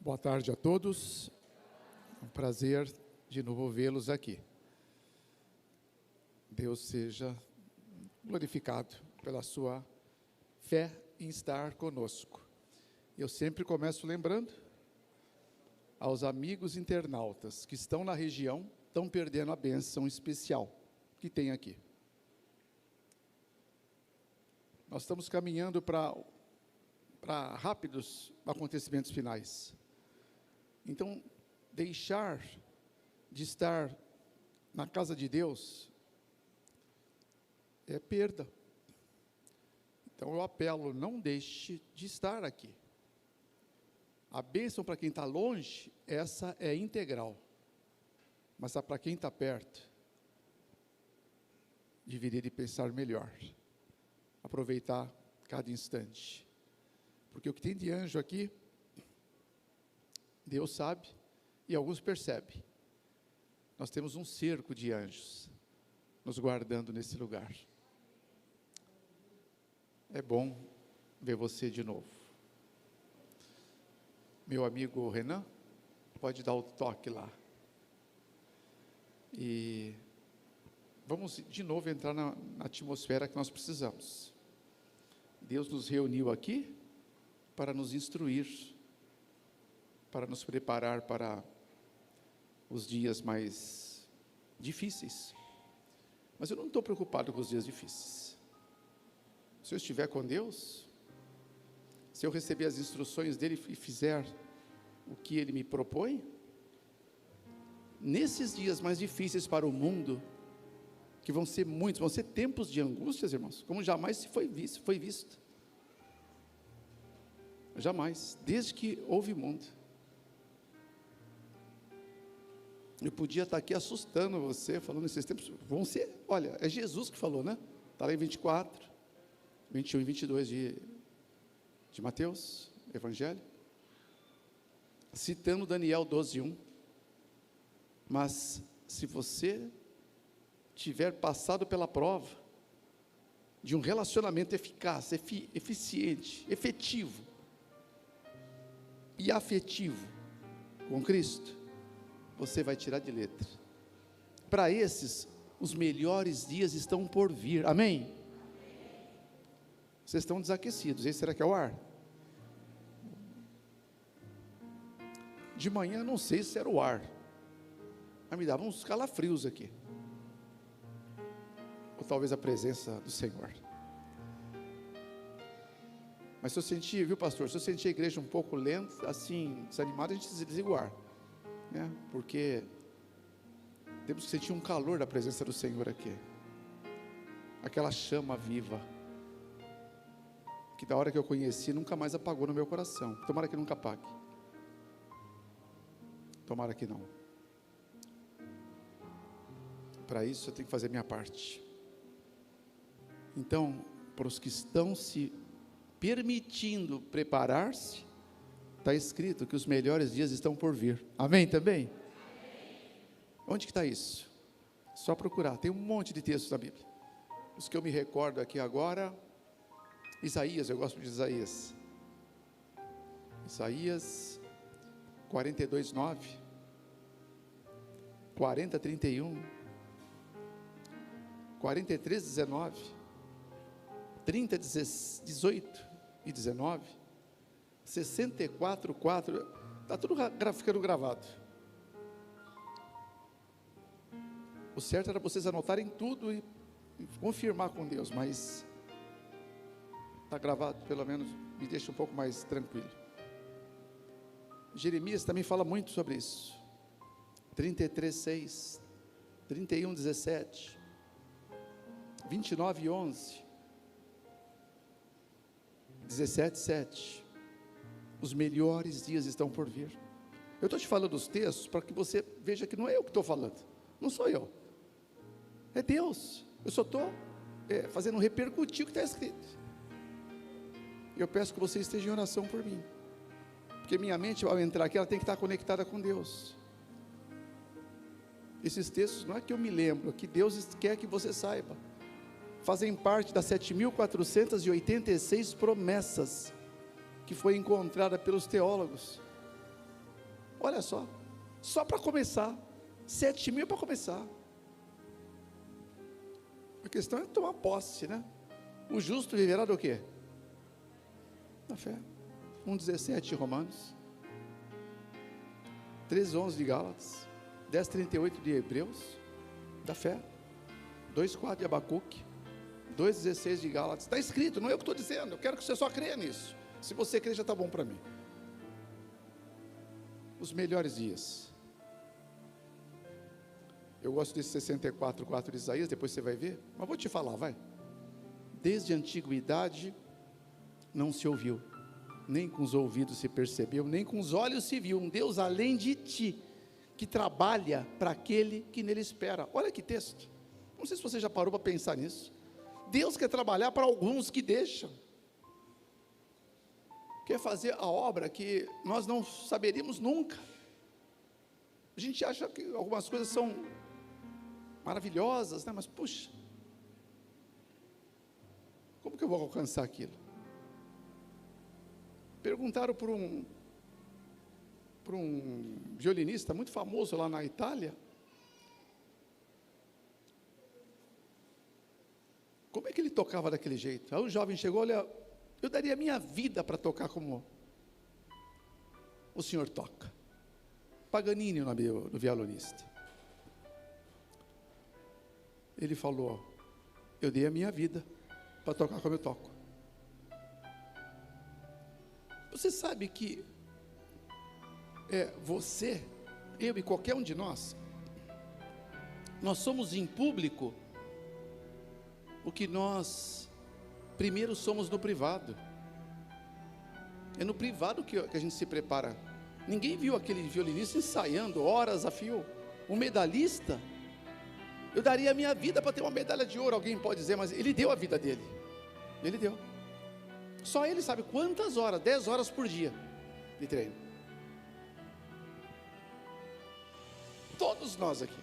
Boa tarde a todos, é um prazer de novo vê-los aqui. Deus seja glorificado pela sua fé em estar conosco. Eu sempre começo lembrando aos amigos internautas que estão na região, estão perdendo a bênção especial que tem aqui. Nós estamos caminhando para rápidos acontecimentos finais. Então, deixar de estar na casa de Deus é perda. Então, eu apelo, não deixe de estar aqui. A bênção para quem está longe, essa é integral. Mas para quem está perto, deveria de pensar melhor. Aproveitar cada instante. Porque o que tem de anjo aqui, Deus sabe, e alguns percebem. Nós temos um cerco de anjos nos guardando nesse lugar. É bom ver você de novo. Meu amigo Renan, pode dar o toque lá. E vamos de novo entrar na atmosfera que nós precisamos. Deus nos reuniu aqui para nos instruir, para nos preparar para os dias mais difíceis. Mas eu não estou preocupado com os dias difíceis. Se eu estiver com Deus, se eu receber as instruções dEle e fizer o que Ele me propõe, nesses dias mais difíceis para o mundo, que vão ser muitos, vão ser tempos de angústias, irmãos, como jamais se foi visto. Jamais, desde que houve mundo. Eu podia estar aqui assustando você, falando nesses tempos, vão ser, olha, é Jesus que falou, né? Está lá em 24, 21 e 22 de Mateus, Evangelho, citando Daniel 12:1, mas se você tiver passado pela prova de um relacionamento eficaz, eficiente, efetivo e afetivo com Cristo, você vai tirar de letra. Para esses, os melhores dias estão por vir, amém? Vocês estão desaquecidos, esse será que é o ar? De manhã, não sei se era o ar, mas me dava uns calafrios aqui, ou talvez a presença do Senhor. Mas se eu sentir, viu pastor, se eu sentir a igreja um pouco lenta, assim, desanimada, a gente desliga o ar, né? Porque temos que sentir um calor da presença do Senhor aqui, aquela chama viva, que da hora que eu conheci, nunca mais apagou no meu coração. Tomara que nunca apague, tomara que não. Para isso eu tenho que fazer a minha parte. Então, para os que estão se permitindo preparar-se, está escrito que os melhores dias estão por vir, amém também? Onde que está isso? Só procurar, tem um monte de textos na Bíblia. Os que eu me recordo aqui agora, Isaías, eu gosto de Isaías 42:9, 40:31, 43:19, 30:18 e 19, 64:4, está tudo ficando gravado. O certo era vocês anotarem tudo e confirmar com Deus, mas está gravado, pelo menos me deixa um pouco mais tranquilo. Jeremias também fala muito sobre isso, 33:6, 31:17, 29:11, 17:7, os melhores dias estão por vir. Eu estou te falando os textos para que você veja que não é eu que estou falando, não sou eu, é Deus. Eu só estou fazendo repercutir o que está escrito. Eu peço que você esteja em oração por mim, porque minha mente, ao entrar aqui, ela tem que estar conectada com Deus. Esses textos não é que eu me lembro, é que Deus quer que você saiba, fazem parte das 7.486 promessas que foi encontrada pelos teólogos. Olha só para começar, 7.000 para começar. A questão é tomar posse, né? O justo viverá do quê? Da fé. 1,17 de Romanos, 13,11 de Gálatas, 10,38 de Hebreus, da fé, 2,4 de Abacuque, 2,16 de Gálatas. Está escrito, não é eu que estou dizendo, eu quero que você só creia nisso. Se você crer, já está bom para mim. Os melhores dias. Eu gosto desse 64,4 de Isaías, depois você vai ver, mas vou te falar, vai. Desde a antiguidade não se ouviu, nem com os ouvidos se percebeu, nem com os olhos se viu um Deus além de ti, que trabalha para aquele que nele espera. Olha que texto. Não sei se você já parou para pensar nisso. Deus quer trabalhar para alguns que deixam, quer fazer a obra que nós não saberíamos nunca. A gente acha que algumas coisas são maravilhosas, né? Mas puxa, como que eu vou alcançar aquilo? Perguntaram por um violinista muito famoso lá na Itália, como é que ele tocava daquele jeito? Aí o jovem chegou, olha, eu daria a minha vida para tocar como o senhor toca. Paganini, o nome do violonista. Ele falou, eu dei a minha vida para tocar como eu toco. Você sabe que você, eu e qualquer um de nós somos em público o que nós primeiro somos no privado. É no privado que a gente se prepara. Ninguém viu aquele violinista ensaiando horas a fio. Um medalhista, eu daria a minha vida para ter uma medalha de ouro. Alguém pode dizer, mas ele deu a vida dele. Ele deu. Só ele sabe quantas horas, 10 horas por dia de treino. Todos nós aqui,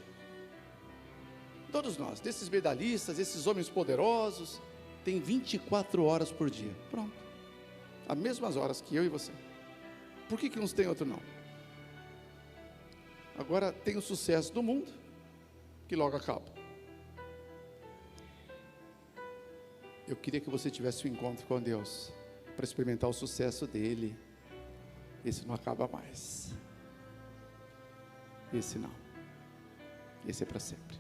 todos nós, desses medalhistas, esses homens poderosos, tem 24 horas por dia, pronto, as mesmas horas que eu e você. Por que uns tem, outro não? Agora tem o sucesso do mundo, que logo acaba. Eu queria que você tivesse um encontro com Deus, para experimentar o sucesso dele. Esse não acaba mais, esse não, esse é para sempre.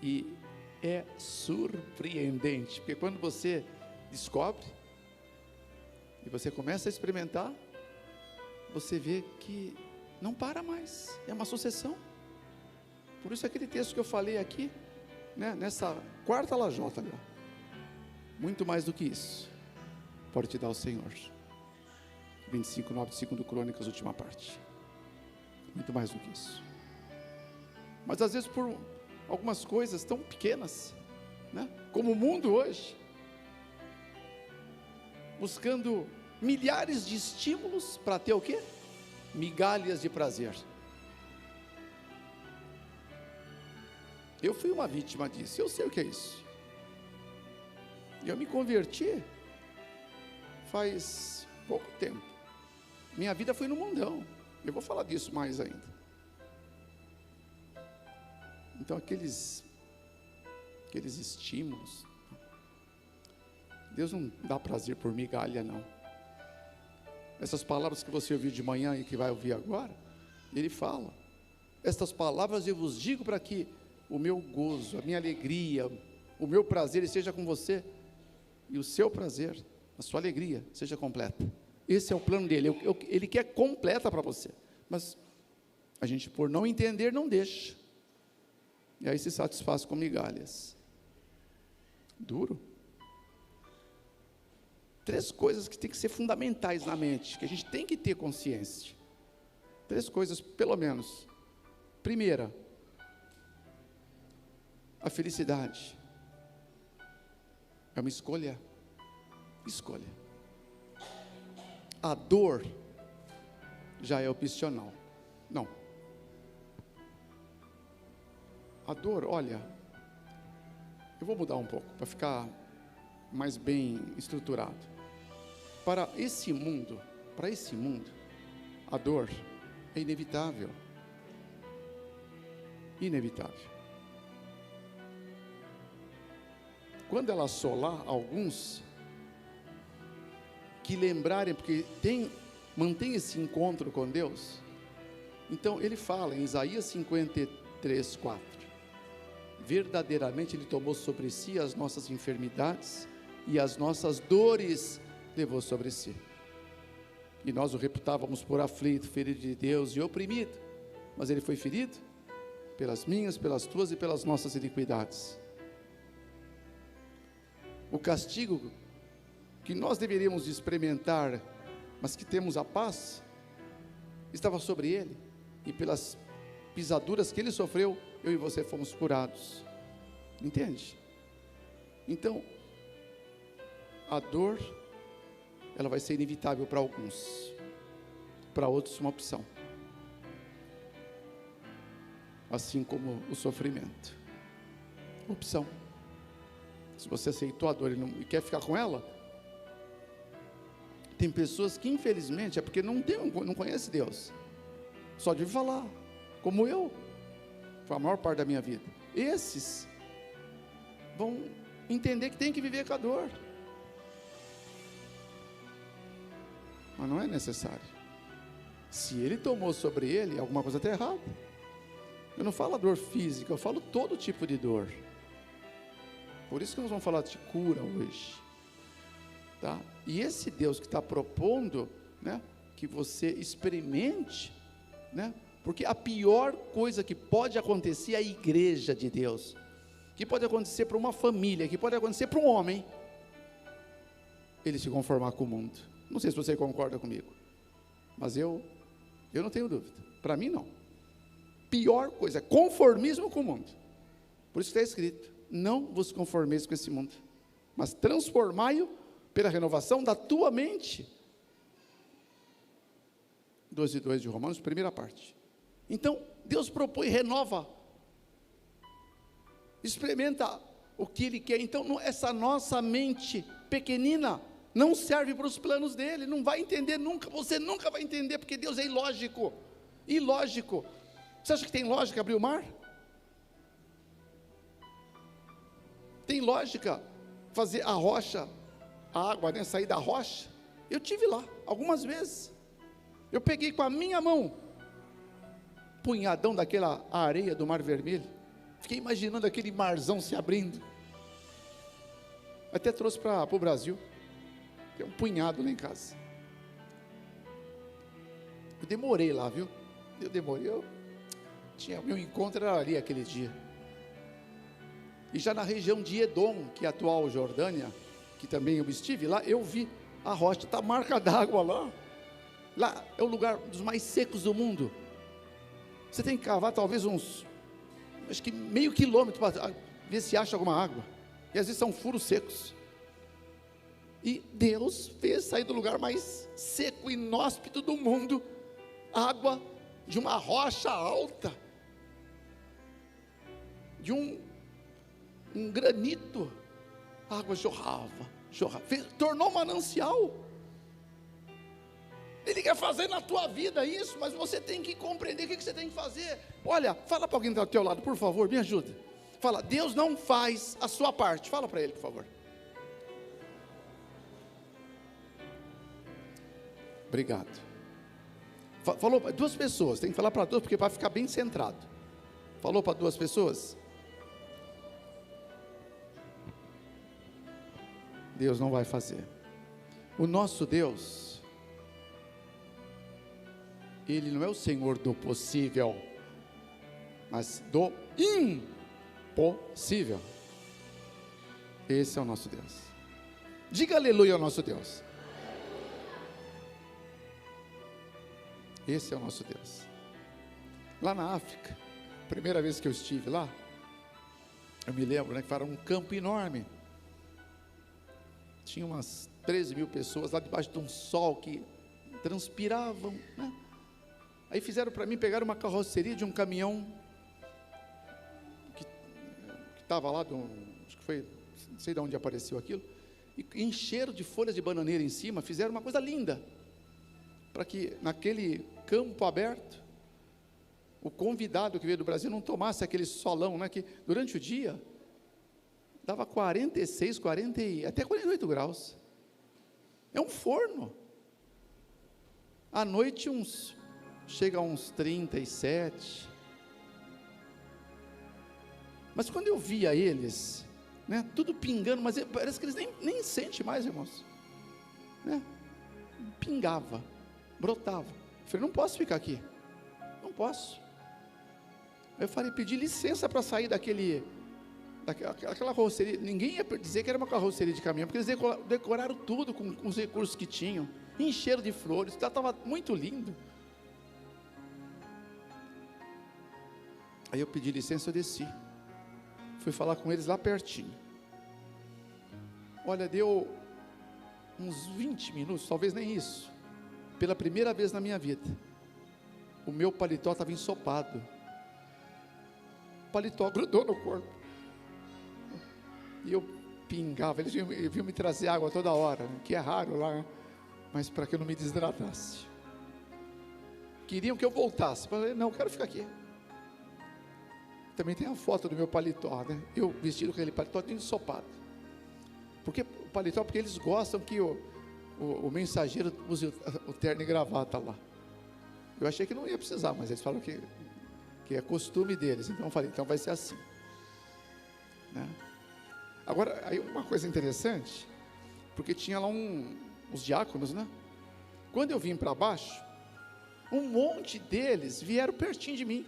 E é surpreendente, porque quando você descobre, e você começa a experimentar, você vê que não para mais, é uma sucessão. Por isso aquele texto que eu falei aqui, né, nessa quarta lajota ali, muito mais do que isso pode te dar o Senhor. 25:9 de 2 Crônicas, última parte. Muito mais do que isso. Mas às vezes por algumas coisas tão pequenas, né, como o mundo hoje, buscando milhares de estímulos para ter o quê? Migalhas de prazer. Eu fui uma vítima disso, eu sei o que é isso. E eu me converti faz pouco tempo. Minha vida foi no mundão. Eu vou falar disso mais ainda. Então aqueles estímulos, Deus não dá prazer por migalha, não. Essas palavras que você ouviu de manhã e que vai ouvir agora, Ele fala, estas palavras eu vos digo para que o meu gozo, a minha alegria, o meu prazer esteja com você, e o seu prazer, a sua alegria seja completa. Esse é o plano dele. Ele quer completa para você, mas a gente, por não entender, não deixa, e aí se satisfaz com migalhas. Duro. 3 coisas que tem que ser fundamentais na mente, que a gente tem que ter consciência. 3 coisas, pelo menos. Primeira, a felicidade é uma escolha. Escolha. A dor já é opcional. Não. A dor, olha, eu vou mudar um pouco para ficar mais bem estruturado. Para esse mundo, a dor é inevitável. Inevitável. Quando ela assolar alguns, que lembrarem, porque mantém esse encontro com Deus. Então ele fala em Isaías 53, 4, verdadeiramente ele tomou sobre si as nossas enfermidades e as nossas dores levou sobre si, e nós o reputávamos por aflito, ferido de Deus e oprimido, mas ele foi ferido pelas minhas, pelas tuas e pelas nossas iniquidades. O castigo que nós deveríamos experimentar, mas que temos a paz, estava sobre ele, e pelas pisaduras que ele sofreu, eu e você fomos curados. Entende? Então, a dor, ela vai ser inevitável para alguns, para outros uma opção, assim como o sofrimento, opção. Se você aceitou a dor e quer ficar com ela, tem pessoas que infelizmente é porque não conhece Deus, só de falar, como eu, foi a maior parte da minha vida. Esses vão entender que tem que viver com a dor, mas não é necessário. Se ele tomou sobre ele, alguma coisa está errada. Eu não falo a dor física, eu falo todo tipo de dor. Por isso que nós vamos falar de cura hoje, tá? E esse Deus que está propondo, né, que você experimente, né, porque a pior coisa que pode acontecer é a igreja de Deus, que pode acontecer para uma família, que pode acontecer para um homem, ele se conformar com o mundo. Não sei se você concorda comigo, mas eu não tenho dúvida, para mim não. Pior coisa é conformismo com o mundo. Por isso que está escrito: não vos conformeis com esse mundo, mas transformai-o pela renovação da tua mente. 12:2 de Romanos, primeira parte. Então, Deus propõe, renova, experimenta o que Ele quer. Então, essa nossa mente pequenina não serve para os planos dEle, não vai entender nunca, você nunca vai entender, porque Deus é ilógico, ilógico. Você acha que tem lógica abrir o mar? Tem lógica fazer a rocha, a água, né, sair da rocha? Eu tive lá algumas vezes, eu peguei com a minha mão, punhadão daquela areia do Mar Vermelho, fiquei imaginando aquele marzão se abrindo, até trouxe para o Brasil, tem um punhado lá em casa. Eu demorei lá, viu? Meu encontro era ali aquele dia. E já na região de Edom, que é a atual Jordânia, que também eu estive lá, eu vi a rocha, está marca d'água lá. Lá é o lugar dos mais secos do mundo. Você tem que cavar talvez acho que meio quilômetro para ver se acha alguma água. E às vezes são furos secos. E Deus fez sair do lugar mais seco e inóspito do mundo água de uma rocha alta, de um granito. A água jorrava, tornou manancial. Ele quer fazer na tua vida isso, mas você tem que compreender o que você tem que fazer. Olha, fala para alguém que está ao teu lado, por favor, me ajuda. Fala: Deus não faz a sua parte. Fala para ele, por favor. Obrigado. Falou para duas pessoas, tem que falar para duas, porque para ficar bem centrado. Falou para duas pessoas? Deus não vai fazer. O nosso Deus, Ele não é o Senhor do possível, mas do impossível. Esse é o nosso Deus. Diga aleluia ao nosso Deus. Esse é o nosso Deus. Lá na África, primeira vez que eu estive lá, eu me lembro, né, que era um campo enorme. Tinha umas 13 mil pessoas lá debaixo de um sol que transpiravam, né? Aí fizeram para mim, pegaram uma carroceria de um caminhão que estava lá, acho que foi, não sei de onde apareceu aquilo, e encheram de folhas de bananeira em cima, fizeram uma coisa linda, para que naquele campo aberto. O convidado que veio do Brasil não tomasse aquele solão, né, que durante o dia dava 46, 40 até 48 graus. É um forno. À noite chega a uns 37. Mas quando eu via eles, né, tudo pingando, mas parece que eles nem sentem mais, irmãos, né? Pingava, brotava. Eu falei, não posso ficar aqui, não posso. Eu falei, pedi licença para sair daquela carroceria. Ninguém ia dizer que era uma carroceria de caminhão, porque eles decoraram tudo com os recursos que tinham, encheram de flores, estava muito lindo. Aí eu pedi licença, eu desci, fui falar com eles lá pertinho. Olha, deu uns 20 minutos, talvez nem isso. Pela primeira vez na minha vida, o meu paletó estava ensopado. O paletó grudou no corpo. E eu pingava. Eles vinham me trazer água toda hora, né, que é raro lá, né, mas para que eu não me desidratasse. Queriam que eu voltasse. Eu falei, não, eu quero ficar aqui. Também tem a foto do meu paletó, né? Eu vestido com aquele paletó ensopado. Porque o paletó, porque eles gostam que o mensageiro use o terno e gravata lá. Eu achei que não ia precisar, mas eles falam que é costume deles. Então eu falei, então vai ser assim, né? Agora, aí uma coisa interessante, porque tinha lá os diáconos, né? Quando eu vim para baixo, um monte deles vieram pertinho de mim,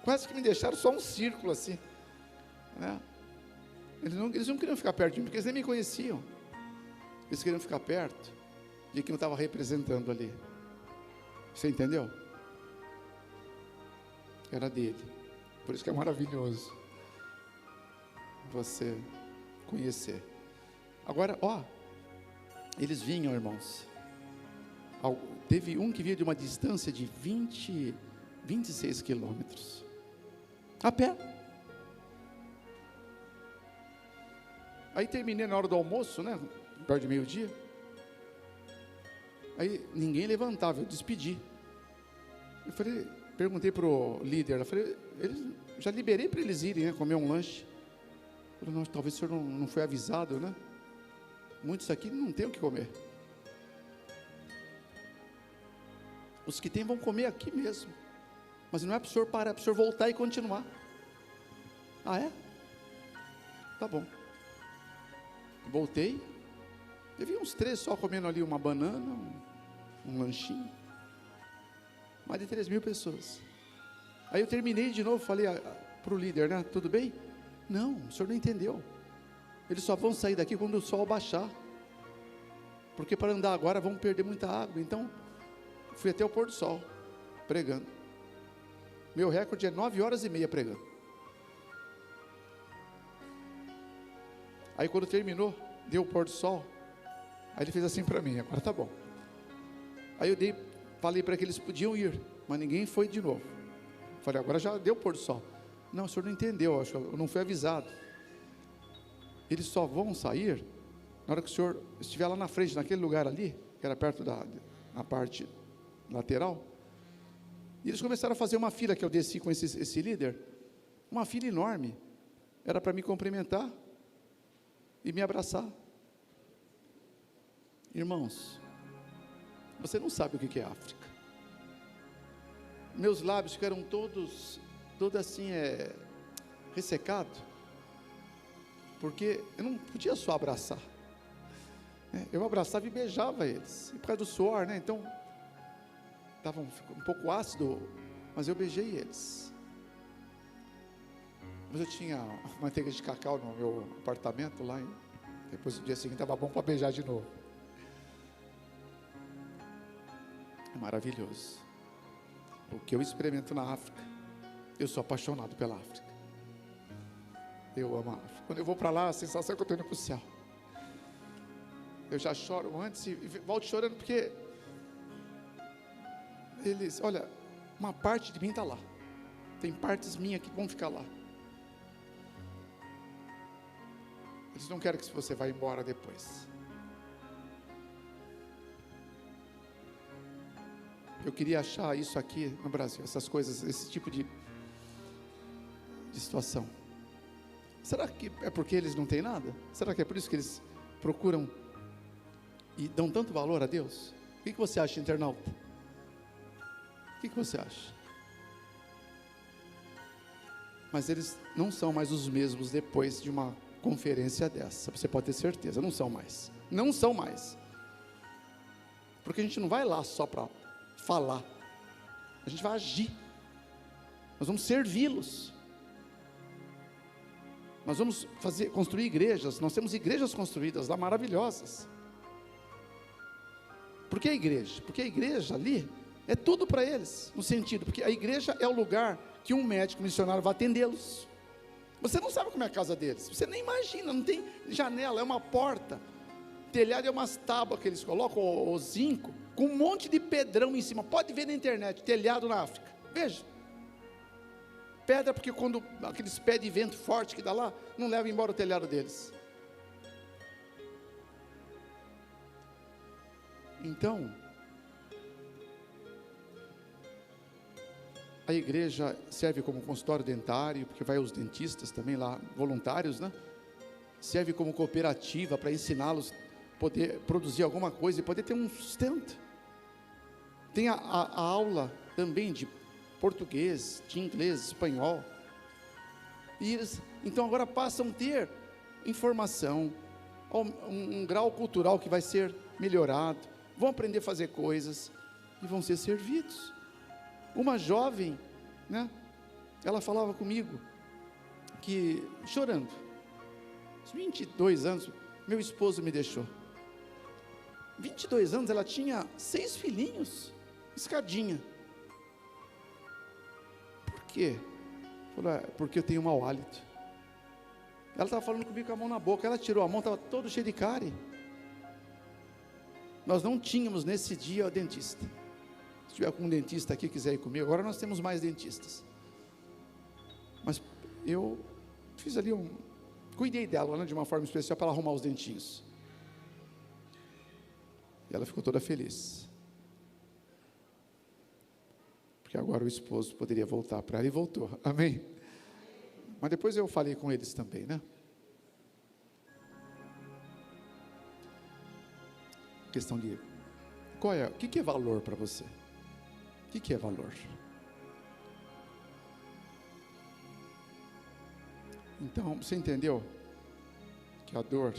quase que me deixaram só um círculo assim, né? Eles não queriam ficar perto de mim, porque eles nem me conheciam. Eles queriam ficar perto de quem eu estava representando ali. Você entendeu? Era dele. Por isso que é maravilhoso você conhecer. Agora, eles vinham, irmãos. Teve um que vinha de uma distância de 26 quilômetros, a pé. Aí terminei na hora do almoço, né, perto de meio-dia. Aí ninguém levantava, eu despedi. Eu falei, perguntei para o líder, eu falei, já liberei para eles irem, né, comer um lanche. Eu falei, não, talvez o senhor não foi avisado, né? Muitos aqui não tem o que comer. Os que tem vão comer aqui mesmo. Mas não é para o senhor parar, é para o senhor voltar e continuar. Ah, é? Tá bom. Voltei. Eu vi uns 3 só comendo ali uma banana, um lanchinho. Mais de 3.000 pessoas. Aí eu terminei de novo, falei para o líder, né? Tudo bem? Não, o senhor não entendeu. Eles só vão sair daqui quando o sol baixar. Porque para andar agora vão perder muita água. Então, fui até o pôr do sol, pregando. Meu recorde é 9h30 pregando. Aí quando terminou, deu o pôr do sol. Aí ele fez assim para mim, agora tá bom. Aí eu falei para que eles podiam ir, mas ninguém foi de novo. Falei, agora já deu o pôr do sol. Não, o senhor não entendeu, acho que eu não fui avisado. Eles só vão sair na hora que o senhor estiver lá na frente, naquele lugar ali, que era perto na parte lateral. E eles começaram a fazer uma fila, que eu desci com esse líder, uma fila enorme. Era para me cumprimentar e me abraçar. Irmãos, você não sabe o que é África. Meus lábios ficaram todos assim, ressecado, porque eu não podia só abraçar, né? Eu abraçava e beijava eles, e por causa do suor, né? Então estava um pouco ácido, mas eu beijei eles. Mas eu tinha manteiga de cacau no meu apartamento lá, e depois no dia seguinte estava bom para beijar de novo. É maravilhoso o que eu experimento na África. Eu sou apaixonado pela África. Eu amo a África. Quando eu vou para lá, a sensação é que eu estou indo para o céu. Eu já choro antes e volto chorando, porque olha, uma parte de mim está lá. Tem partes minhas que vão ficar lá. Eles não querem que você vá embora depois. Eu queria achar isso aqui no Brasil, essas coisas, esse tipo de situação. Será que é porque eles não têm nada? Será que é por isso que eles procuram e dão tanto valor a Deus? O que você acha, internauta? O que você acha? Mas eles não são mais os mesmos depois de uma conferência dessa, você pode ter certeza, não são mais. Não são mais. Porque a gente não vai lá só para falar, a gente vai agir, nós vamos servi-los, nós vamos construir igrejas, nós temos igrejas construídas lá, maravilhosas. Por que a igreja? Porque a igreja ali é tudo para eles, no sentido, porque a igreja é o lugar que um médico missionário vai atendê-los. Você não sabe como é a casa deles, você nem imagina, não tem janela, é uma porta, telhado é umas tábuas que eles colocam, o zinco, com um monte de pedrão em cima. Pode ver na internet, telhado na África, veja, pedra, porque quando aqueles pés de vento forte que dá lá, não leva embora o telhado deles. Então, a igreja serve como consultório dentário, porque vai os dentistas também lá, voluntários, né? Serve como cooperativa para ensiná-los a poder produzir alguma coisa e poder ter um sustento. Tem a aula também de português, de inglês, espanhol. E eles, então agora passam a ter informação, um grau cultural que vai ser melhorado, vão aprender a fazer coisas e vão ser servidos. Uma jovem, né, ela falava comigo, que chorando, aos 22 anos, meu esposo me deixou. 22 anos, ela tinha 6 filhinhos, escadinha. Por quê? Falou, porque eu tenho mau hálito. Ela estava falando comigo com a mão na boca, ela tirou a mão, estava todo cheio de cárie. Nós não tínhamos nesse dia o dentista. Se tiver algum dentista aqui que quiser ir comigo, agora nós temos mais dentistas. Mas eu fiz ali cuidei dela, né, de uma forma especial para ela arrumar os dentinhos. E ela ficou toda feliz. Porque agora o esposo poderia voltar para ela e voltou. Amém? Mas depois eu falei com eles também, né? Questão de o que é valor para você? O que é valor? Então, você entendeu que a dor,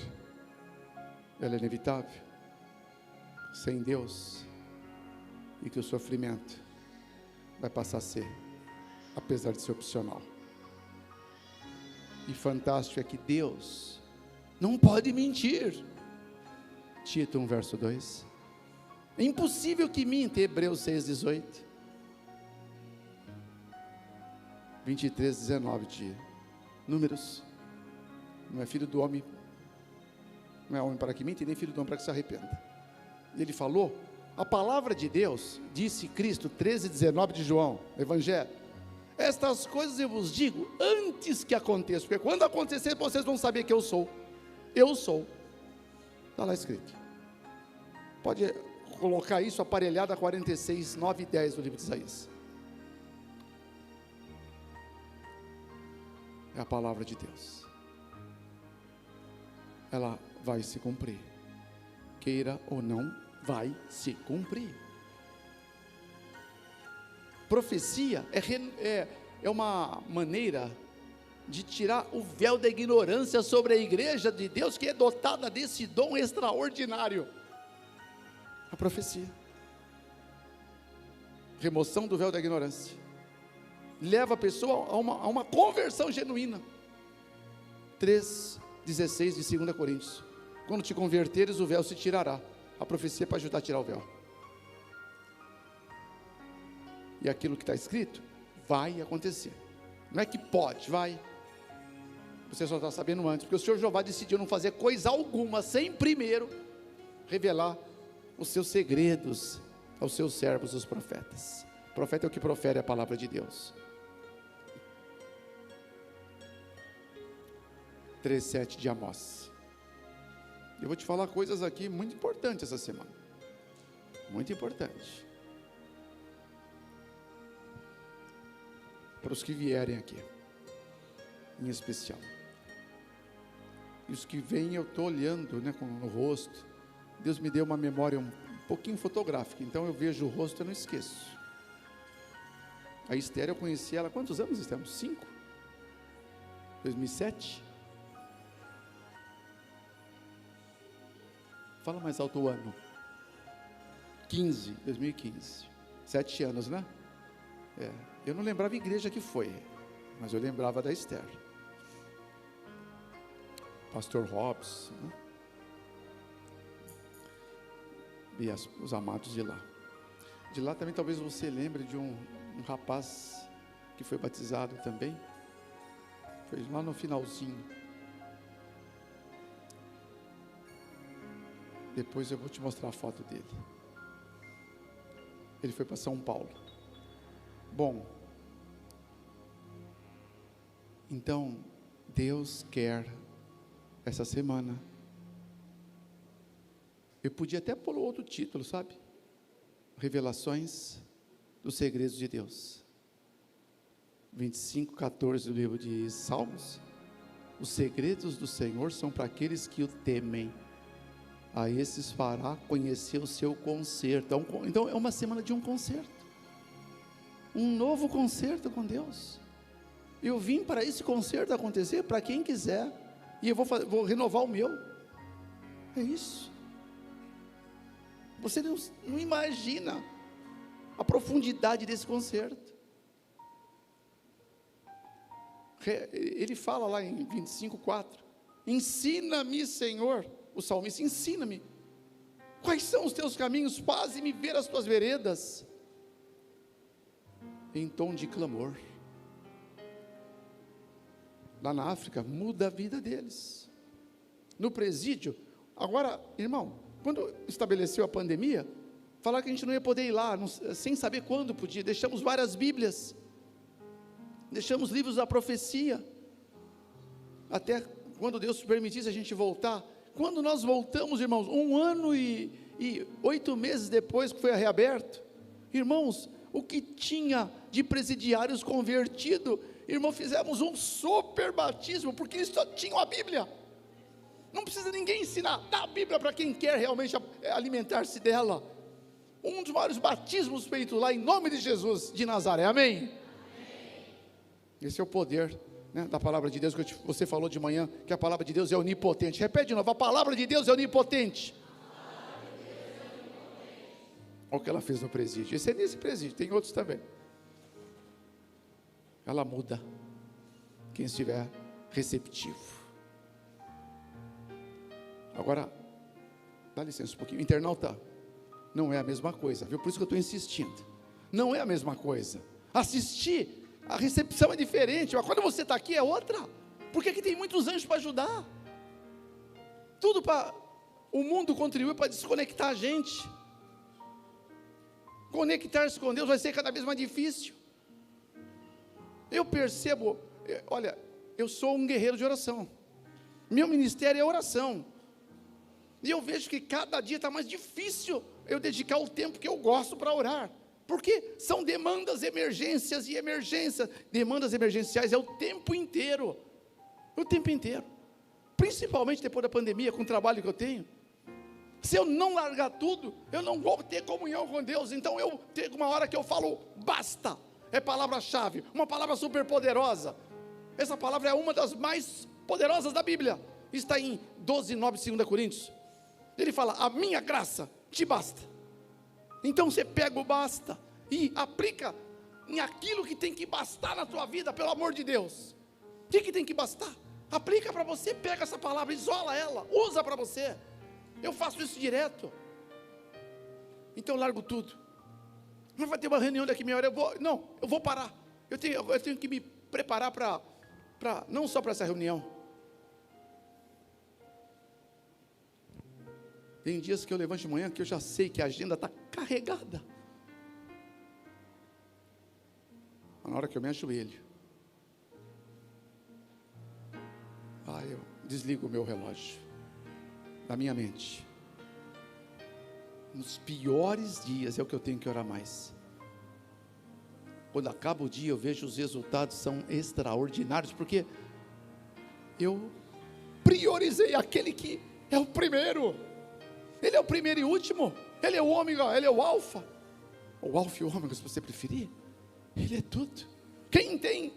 ela é inevitável, sem Deus, e que o sofrimento vai passar a ser, apesar de ser opcional. E fantástico é que Deus não pode mentir. Tito 1, verso 2. É impossível que minta, Hebreus 6, 18. 23, 19 de Números. Não é filho do homem, não é homem para que minta, nem filho do homem para que se arrependa. Ele falou, a palavra de Deus, disse Cristo, 13, 19 de João, Evangelho. Estas coisas eu vos digo antes que aconteça, porque quando acontecer, vocês vão saber que eu sou. Eu sou. Está lá escrito. Pode colocar isso aparelhado a 46, 9 e 10 do livro de Isaías. É a palavra de Deus. Ela vai se cumprir. Queira ou não, vai se cumprir. Profecia é uma maneira de tirar o véu da ignorância sobre a igreja de Deus, que é dotada desse dom extraordinário. A profecia. Remoção do véu da ignorância. Leva a pessoa a uma conversão genuína. 3,16 de 2 Coríntios. Quando te converteres, o véu se tirará. A profecia é para ajudar a tirar o véu. E aquilo que está escrito, vai acontecer. Não é que pode, vai. Você só está sabendo antes, porque o Senhor Jeová decidiu não fazer coisa alguma, sem primeiro revelar os seus segredos aos seus servos, os profetas. O profeta é o que profere a palavra de Deus. 3,7 de Amós. Eu vou te falar coisas aqui muito importantes essa semana. Muito importante. para os que vierem aqui, em especial. E os que vêm, eu estou olhando, né, no rosto. Deus me deu uma memória um pouquinho fotográfica, então eu vejo o rosto e eu não esqueço. A Esther, eu conheci ela, quantos anos estamos? 5? 2007? Fala mais alto o ano. 2015. 7 anos, né? Eu não lembrava a igreja que foi, mas eu lembrava da Esther. Pastor Hobbs, né? E os amados de lá. De lá também talvez você lembre de um rapaz que foi batizado também. Foi lá no finalzinho. Depois eu vou te mostrar a foto dele. Ele foi para São Paulo. Bom, então Deus quer essa semana. Eu podia até pôr outro título, sabe? Revelações dos segredos de Deus. 25:14 do livro de Salmos. Os segredos do Senhor são para aqueles que o temem. A esses fará conhecer o seu concerto. Então é uma semana de um concerto. Um novo concerto com Deus. Eu vim para esse concerto acontecer para quem quiser. E eu vou renovar o meu. É isso. Você não imagina a profundidade desse concerto. Ele fala lá em 25:4. Ensina-me, Senhor. O salmista, ensina-me. Quais são os teus caminhos? Faze-me ver as tuas veredas. Em tom de clamor. Lá na África, muda a vida deles. No presídio, agora, irmão, quando estabeleceu a pandemia, falaram que a gente não ia poder ir lá, sem saber quando podia. Deixamos várias Bíblias, deixamos livros da profecia, até quando Deus permitisse a gente voltar. Quando nós voltamos, irmãos, 1 ano e 8 meses depois que foi reaberto, irmãos, o que tinha de presidiários convertido, irmão, fizemos um super batismo, porque eles só tinham a Bíblia. Não precisa ninguém ensinar, dá a Bíblia para quem quer realmente alimentar-se dela. Um dos maiores batismos feitos lá em nome de Jesus de Nazaré, amém? Esse é o poder, né, da palavra de Deus, que você falou de manhã, que a palavra de Deus é onipotente. Repete de novo, a palavra de Deus é onipotente. Olha o que ela fez no presídio. Esse é nesse presídio, tem outros também. Ela muda quem estiver receptivo. Agora, dá licença um pouquinho, internauta, não é a mesma coisa, viu? Por isso que eu estou insistindo. Não é a mesma coisa. Assistir, a recepção é diferente, mas quando você está aqui é outra. Porque aqui tem muitos anjos para ajudar. Tudo para o mundo contribuir para desconectar a gente. Conectar-se com Deus vai ser cada vez mais difícil. Eu percebo, olha, eu sou um guerreiro de oração. Meu ministério é oração. E eu vejo que cada dia está mais difícil eu dedicar o tempo que eu gosto para orar. Porque são demandas, emergências e emergências. Demandas emergenciais é o tempo inteiro. O tempo inteiro. Principalmente depois da pandemia, com o trabalho que eu tenho. Se eu não largar tudo, eu não vou ter comunhão com Deus. Então eu tenho uma hora que eu falo, basta. É palavra-chave, uma palavra super poderosa. Essa palavra é uma das mais poderosas da Bíblia. Está em 12:9, 2 Coríntios. Ele fala, a minha graça te basta. Então você pega o basta e aplica em aquilo que tem que bastar na tua vida, pelo amor de Deus. O que tem que bastar? Aplica para você, pega essa palavra, isola ela, usa para você. Eu faço isso direto. Então eu largo tudo. Não vai ter uma reunião daqui meia hora, eu vou parar. Eu tenho que me preparar para não só para essa reunião. Tem dias que eu levanto de manhã que eu já sei que a agenda está carregada. Na hora que eu me ajoelho, eu desligo o meu relógio da minha mente. Nos piores dias é o que eu tenho que orar mais. quando acaba o dia, eu vejo os resultados são extraordinários, porque eu priorizei aquele que é o primeiro. Ele é o primeiro e último. Ele é o ômega, ele é o alfa. O alfa e o ômega, se você preferir. Ele é tudo. Quem tem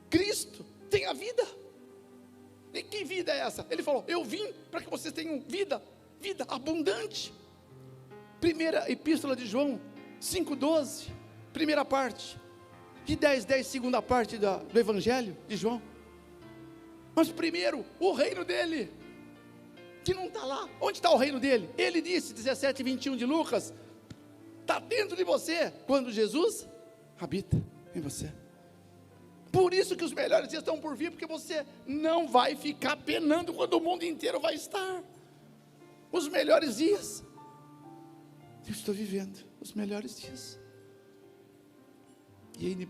Cristo tem a vida. E que vida é essa? Ele falou: eu vim para que vocês tenham vida, vida abundante. Primeira epístola de João 5,12, primeira parte, e 10,10, segunda parte do Evangelho de João. Mas primeiro, o reino dele, que não está lá. Onde está o reino dele? Ele disse, 17:21 de Lucas, está dentro de você, quando Jesus habita em você. Por isso que os melhores dias estão por vir, porque você não vai ficar penando quando o mundo inteiro vai estar. Os melhores dias, eu estou vivendo os melhores dias. E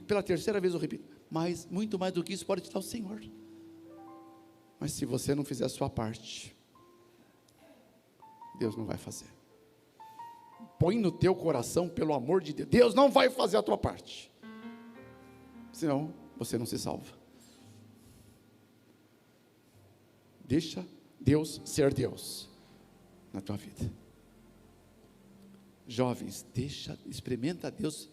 pela terceira vez eu repito, mas muito mais do que isso pode te dar o Senhor. Mas se você não fizer a sua parte, Deus não vai fazer. Põe no teu coração, pelo amor de Deus, Deus não vai fazer a tua parte, senão você não se salva. Deixa Deus ser Deus na tua vida. Jovens, experimenta Deus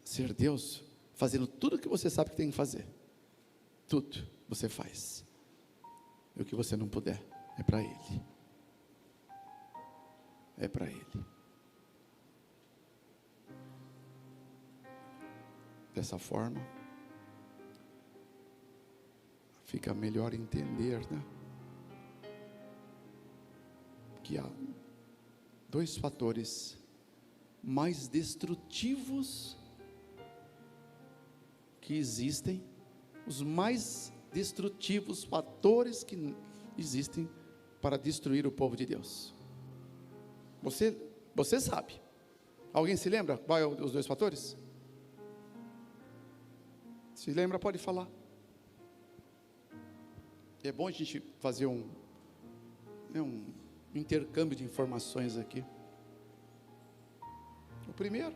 ser Deus, fazendo tudo o que você sabe que tem que fazer. Tudo você faz. E o que você não puder, é para Ele. É para Ele. Dessa forma, fica melhor entender, né? Que há dois fatores mais destrutivos que existem, os mais destrutivos fatores que existem para destruir o povo de Deus. Você sabe. Alguém se lembra qual é os dois fatores? Se lembra, pode falar. É bom a gente fazer um intercâmbio de informações aqui. O primeiro,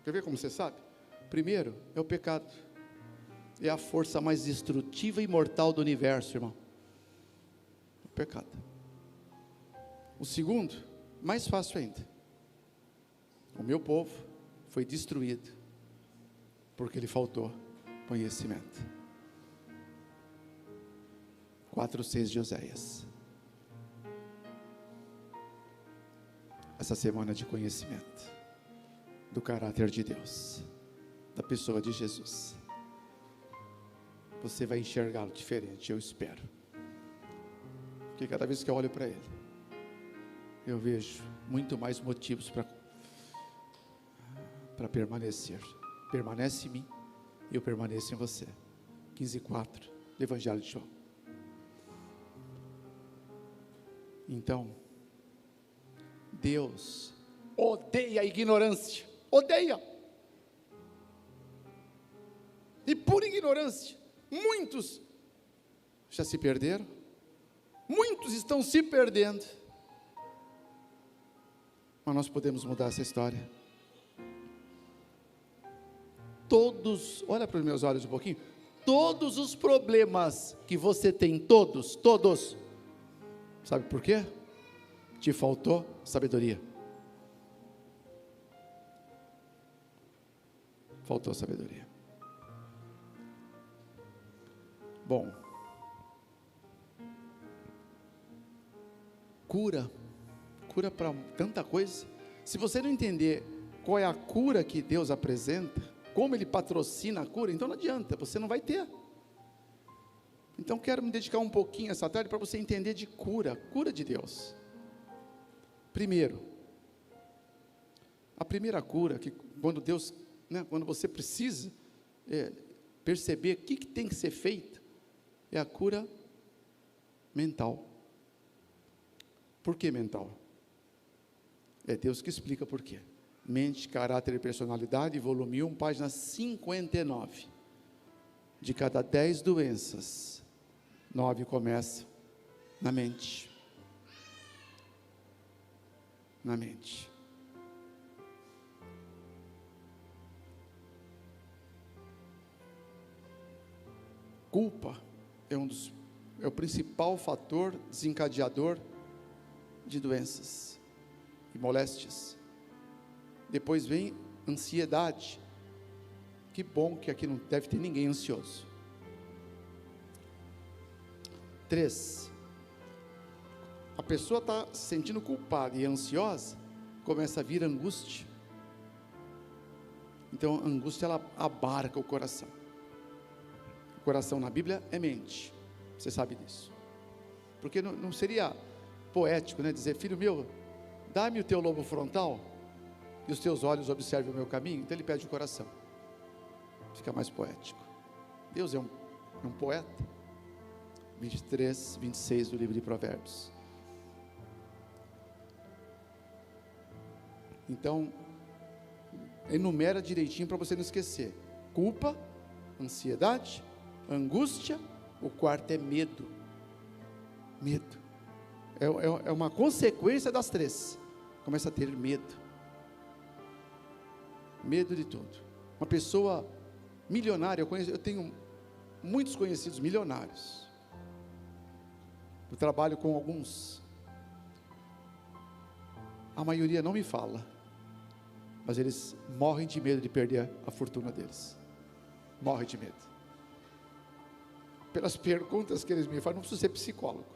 quer ver como você sabe? Primeiro é o pecado. É a força mais destrutiva e mortal do universo, irmão. O pecado. O segundo, mais fácil ainda. O meu povo foi destruído porque lhe faltou conhecimento. 4:6 de Oséias. Essa semana de conhecimento do caráter de Deus, da pessoa de Jesus, você vai enxergá-lo diferente, eu espero. Porque cada vez que eu olho para Ele, eu vejo muito mais motivos para permanecer. Permanece em mim e eu permaneço em você. 15:4 do Evangelho de João. Então, Deus odeia a ignorância, odeia. E por ignorância, muitos já se perderam, muitos estão se perdendo, mas nós podemos mudar essa história. Todos, olha para os meus olhos um pouquinho, todos os problemas que você tem, todos, sabe por quê? Te faltou sabedoria. Faltou sabedoria. Bom, cura para tanta coisa. Se você não entender qual é a cura que Deus apresenta, como Ele patrocina a cura, então não adianta, você não vai ter. Então quero me dedicar um pouquinho essa tarde para você entender de cura de Deus. Primeiro, a primeira cura, que quando Deus, quando você precisa perceber o que tem que ser feito, é a cura mental. Por que mental? É Deus que explica por quê. Mente, caráter e personalidade, volume 1, página 59. De cada 10 doenças, 9 começam na mente. Na mente. culpa é o principal fator desencadeador de doenças e moléstias. Depois vem ansiedade. Que bom que aqui não deve ter ninguém ansioso. 3, a pessoa está se sentindo culpada e ansiosa, começa a vir angústia. Então a angústia, ela abarca o coração. O coração na Bíblia é mente, você sabe disso. Porque não seria poético, né, dizer: filho meu, dá-me o teu lobo frontal e os teus olhos observem o meu caminho. Então ele pede o coração, fica mais poético. Deus é um poeta. 23, 26 do livro de Provérbios. Então enumera direitinho para você não esquecer: culpa, ansiedade, angústia. O quarto é medo. Medo é uma consequência das 3. Começa a ter medo. Medo de tudo. Uma pessoa milionária, eu tenho muitos conhecidos milionários. Eu trabalho com alguns. A maioria não me fala, mas eles morrem de medo de perder a fortuna deles. Morrem de medo. Pelas perguntas que eles me fazem, não preciso ser psicólogo,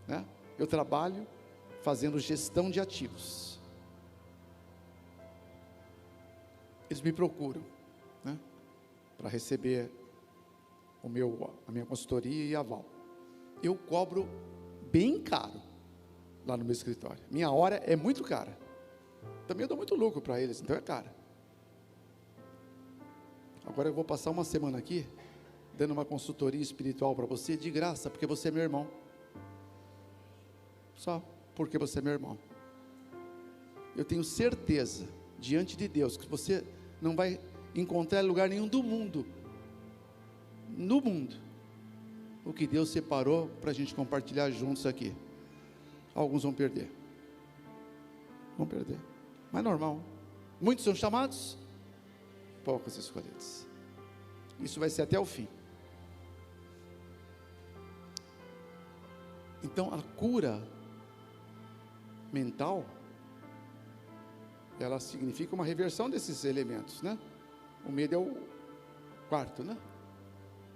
né? Eu trabalho fazendo gestão de ativos. Eles me procuram, né, para receber a minha consultoria e aval. Eu cobro bem caro lá no meu escritório. Minha hora é muito cara. Também eu dou muito lucro para eles, então é cara. Agora eu vou passar uma semana aqui dando uma consultoria espiritual para você de graça, porque você é meu irmão. Só porque você é meu irmão. Eu tenho certeza diante de Deus que você não vai encontrar em lugar nenhum do mundo, no mundo, o que Deus separou para a gente compartilhar juntos aqui. Alguns vão perder, mas normal. Muitos são chamados, poucos escolhidos. Isso vai ser até o fim. Então a cura mental, ela significa uma reversão desses elementos, né? O medo é o quarto, né?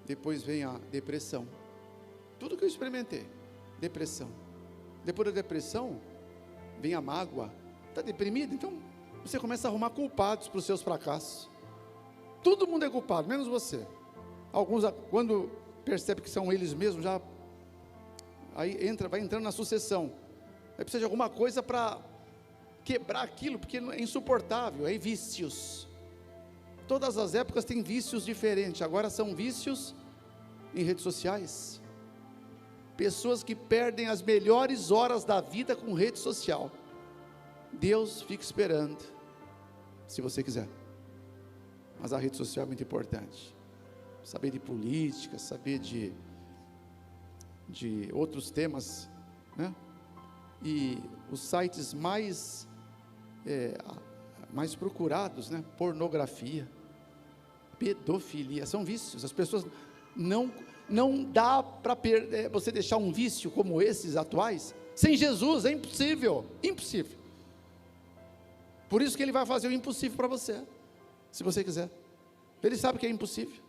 Depois vem a depressão. Tudo que eu experimentei, depressão. Depois da depressão vem a mágoa. Está deprimido? Então você começa a arrumar culpados para os seus fracassos. Todo mundo é culpado, menos você. Alguns, quando percebe que são eles mesmos, já aí vai entrando na sucessão. Aí precisa de alguma coisa para quebrar aquilo, porque é insuportável. Aí vícios. Todas as épocas têm vícios diferentes. Agora são vícios em redes sociais. Pessoas que perdem as melhores horas da vida com rede social. Deus fica esperando, se você quiser. Mas a rede social é muito importante. Saber de política, saber de outros temas, né? E os sites mais procurados, né? Pornografia, pedofilia, são vícios. As pessoas não dá para você deixar um vício como esses atuais sem Jesus, é impossível, impossível. Por isso que ele vai fazer o impossível para você, se você quiser. Ele sabe que é impossível.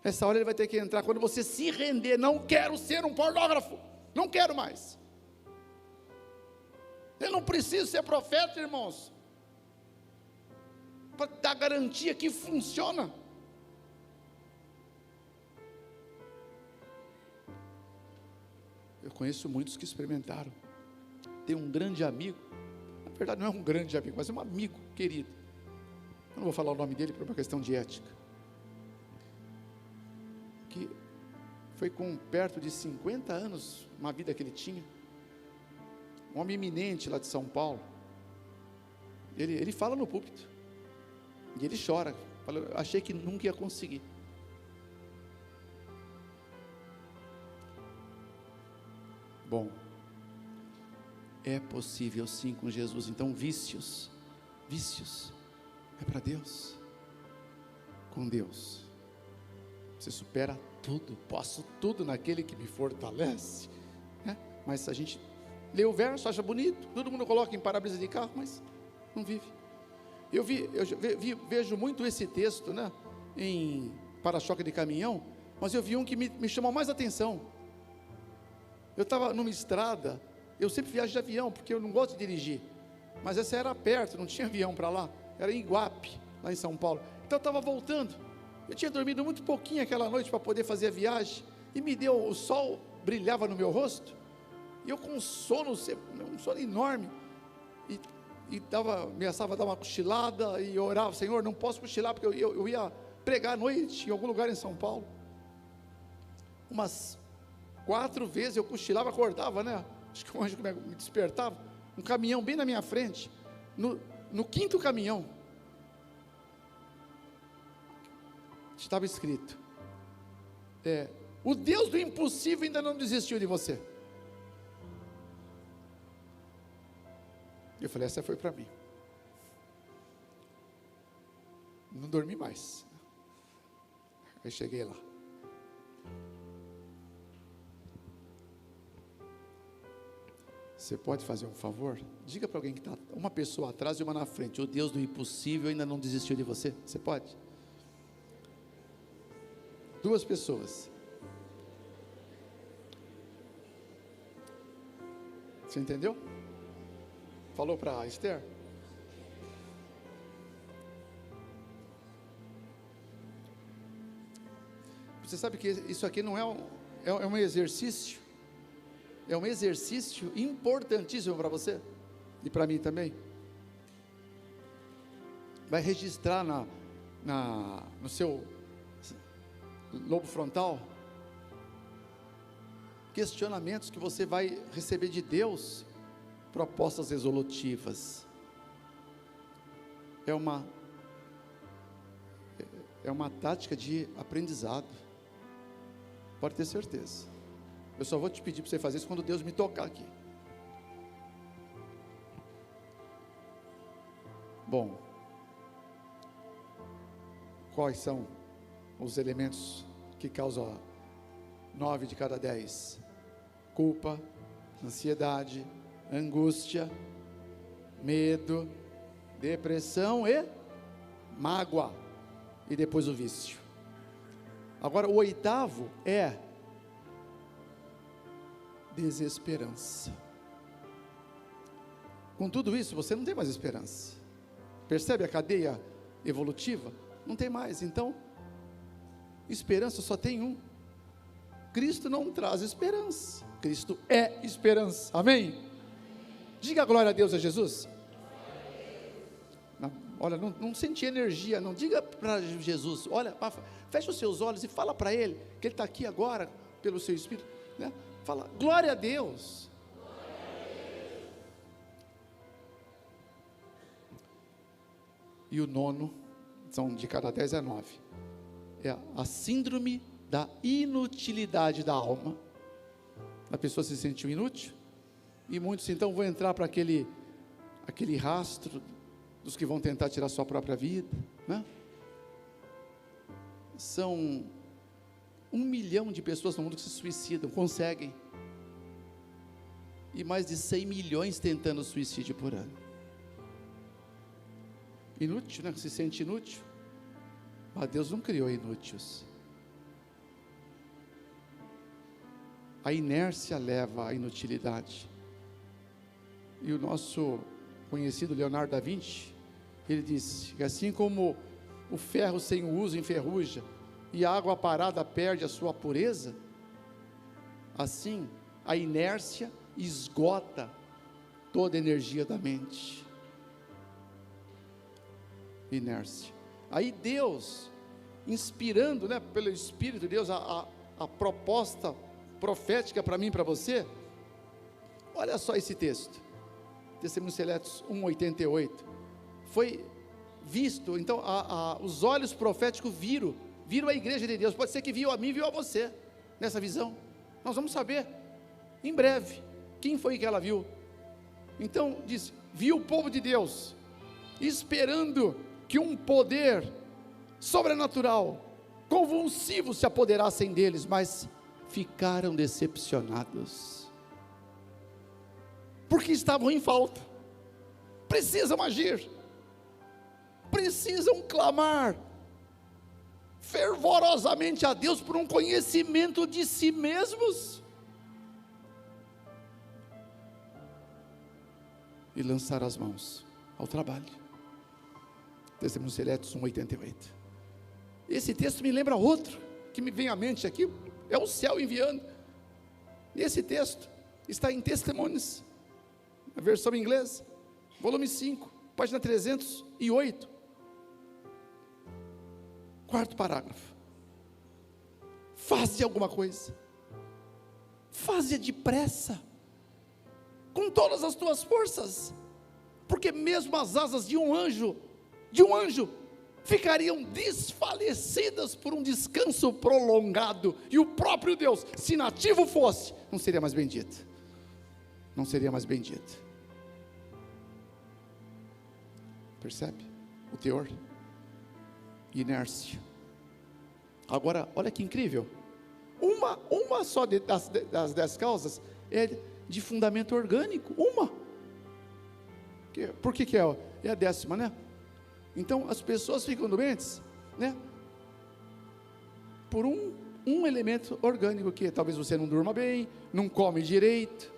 Essa hora ele vai ter que entrar quando você se render. Não quero ser um pornógrafo, não quero mais. Eu não preciso ser profeta, irmãos, para dar garantia que funciona. Eu conheço muitos que experimentaram. Tem um grande amigo, na verdade não é um grande amigo, mas é um amigo querido. Eu não vou falar o nome dele por uma questão de ética. Que foi com perto de 50 anos, uma vida que ele tinha. Um homem eminente lá de São Paulo. Ele fala no púlpito. E ele chora. Fala, achei que nunca ia conseguir. Bom, é possível sim com Jesus. Então vícios é para Deus, com Deus Você supera tudo, posso tudo naquele que me fortalece, né? Mas a gente lê o verso, acha bonito, todo mundo coloca em para-brisa de carro, mas não vive. Eu vejo muito esse texto, né, em para-choque de caminhão, mas eu vi um que me chamou mais atenção. Eu estava numa estrada, eu sempre viajo de avião, porque eu não gosto de dirigir, mas essa era perto, não tinha avião para lá, era em Iguape, lá em São Paulo. Então eu estava voltando, eu tinha dormido muito pouquinho aquela noite para poder fazer a viagem, e o sol brilhava no meu rosto, e eu com um sono enorme, e ameaçava dar uma cochilada, e orava: Senhor, não posso cochilar, porque eu ia pregar à noite em algum lugar em São Paulo. Umas 4 vezes eu cochilava, acordava, né? Acho que um anjo me despertava. Um caminhão bem na minha frente. No 5º caminhão, estava escrito: o Deus do impossível ainda não desistiu de você. Eu falei: essa foi para mim. Não dormi mais. Aí cheguei lá. Você pode fazer um favor? Diga para alguém que está uma pessoa atrás e uma na frente: o Deus do impossível ainda não desistiu de você. Você pode? 2 pessoas. Você entendeu? Falou para a Esther? Você sabe que isso aqui não é um exercício? É um exercício importantíssimo para você e para mim também. Vai registrar no seu lobo frontal questionamentos que você vai receber de Deus, propostas resolutivas. É uma tática de aprendizado, pode ter certeza. Eu só vou te pedir para você fazer isso quando Deus me tocar aqui. Bom, quais são os elementos que causam 9 de cada 10? Culpa, ansiedade, angústia, medo, depressão e mágoa, e depois o vício. Agora o 8º é desesperança. Com tudo isso você não tem mais esperança. Percebe a cadeia evolutiva? Não tem mais. Então, esperança só tem um. Cristo não traz esperança, Cristo é esperança. Amém? Diga glória a Deus, a Jesus. Olha, não senti energia, não. Diga para Jesus, olha, fecha os seus olhos e fala para Ele, que Ele está aqui agora, pelo seu Espírito, né? Fala, glória a Deus. E o 9, são de cada 10 é 9, é a síndrome da inutilidade da alma. A pessoa se sentiu inútil, e muitos então vão entrar para aquele rastro dos que vão tentar tirar sua própria vida, né? São 1 milhão de pessoas no mundo que se suicidam, conseguem, e mais de 100 milhões tentando suicídio por ano. Inútil, né? Se sente inútil, mas Deus não criou inúteis. A inércia leva à inutilidade. E o nosso conhecido Leonardo da Vinci, ele disse que assim como o ferro sem o uso enferruja e a água parada perde a sua pureza, assim a inércia esgota toda a energia da mente. Inércia. Aí Deus, inspirando, né, pelo Espírito de Deus, a proposta profética para mim e para você, olha só esse texto, Testemunhos Seletos 1:88, foi visto, então os olhos proféticos viram a igreja de Deus. Pode ser que viu a mim, viu a você, nessa visão. Nós vamos saber, em breve, quem foi que ela viu. Então, diz, viu o povo de Deus, esperando que um poder sobrenatural convulsivos se apoderassem deles, mas ficaram decepcionados, porque estavam em falta. Precisam agir, precisam clamar fervorosamente a Deus por um conhecimento de si mesmos, e lançar as mãos ao trabalho. Testemunhos Seletos 1:88. Esse texto me lembra outro, que me vem à mente aqui, é o céu enviando. Esse texto está em Testemunhos, a versão inglesa, volume 5, página 308, quarto parágrafo. Faze alguma coisa, faze depressa, com todas as tuas forças, porque mesmo as asas de um anjo, ficariam desfalecidas por um descanso prolongado, e o próprio Deus, se nativo fosse, não seria mais bendito, não seria mais bendito. Percebe o teor? Inércia. Agora, olha que incrível, uma só das 10 causas é de fundamento orgânico, uma. Por que é a 10ª, né? Então as pessoas ficam doentes, né? Por um elemento orgânico, que talvez você não durma bem, não come direito,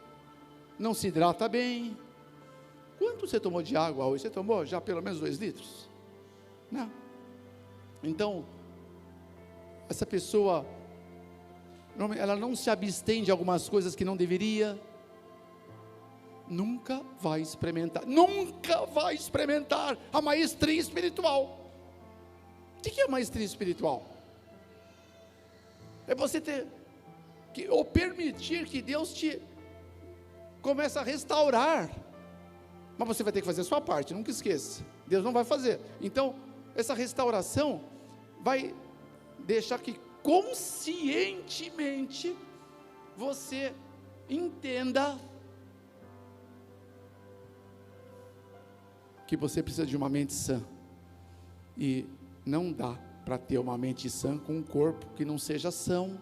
não se hidrata bem. Quanto você tomou de água hoje? Você tomou já pelo menos 2 litros? Não. Então, essa pessoa, ela não se abstém de algumas coisas que não deveria, nunca vai experimentar a maestria espiritual. O que é maestria espiritual? É você ter ou permitir que Deus te comece a restaurar, mas você vai ter que fazer a sua parte, nunca esqueça, Deus não vai fazer. Então, essa restauração vai deixar que conscientemente você entenda que você precisa de uma mente sã, e não dá para ter uma mente sã com um corpo que não seja são.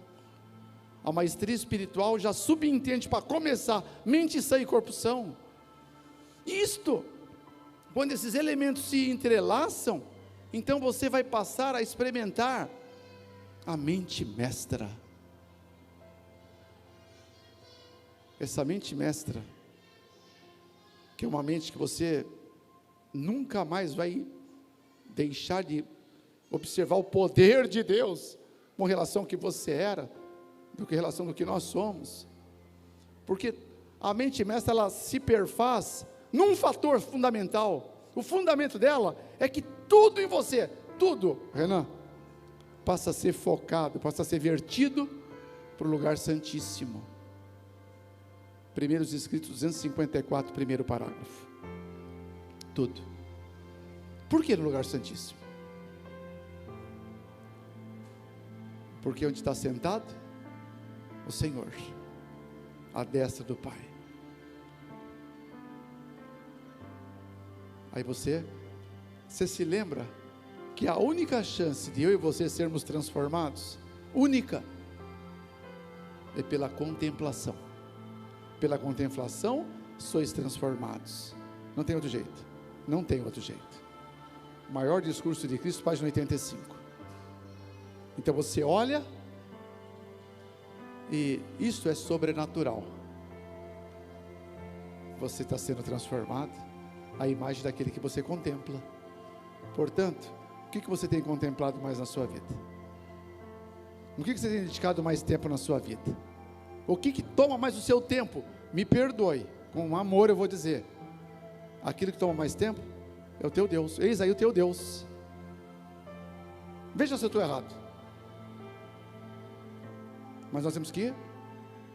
A maestria espiritual já subentende, para começar, mente sã e corpo são. Isto, quando esses elementos se entrelaçam, então você vai passar a experimentar a mente mestra. Essa mente mestra, que é uma mente que você nunca mais vai deixar de observar o poder de Deus com relação ao que você era, do que relação do que nós somos, porque a mente mestra, ela se perfaz num fator fundamental. O fundamento dela é que tudo em você, tudo, Renan, passa a ser focado, passa a ser vertido para o lugar santíssimo. Primeiros Escritos 254, primeiro parágrafo. Tudo. Por que no lugar santíssimo? Porque onde está sentado o Senhor, à destra do Pai. Aí você se lembra que a única chance de eu e você sermos transformados, única, é pela contemplação. Pela contemplação sois transformados. Não tem outro jeito. Não tem outro jeito. O maior discurso de Cristo, página 85. Então você olha, e isso é sobrenatural. Você está sendo transformado à imagem daquele que você contempla. Portanto, o que você tem contemplado mais na sua vida? O que você tem dedicado mais tempo na sua vida? O que toma mais o seu tempo? Me perdoe, com amor eu vou dizer, aquilo que toma mais tempo é o teu Deus. Eis aí o teu Deus. Veja se eu estou errado, mas nós temos que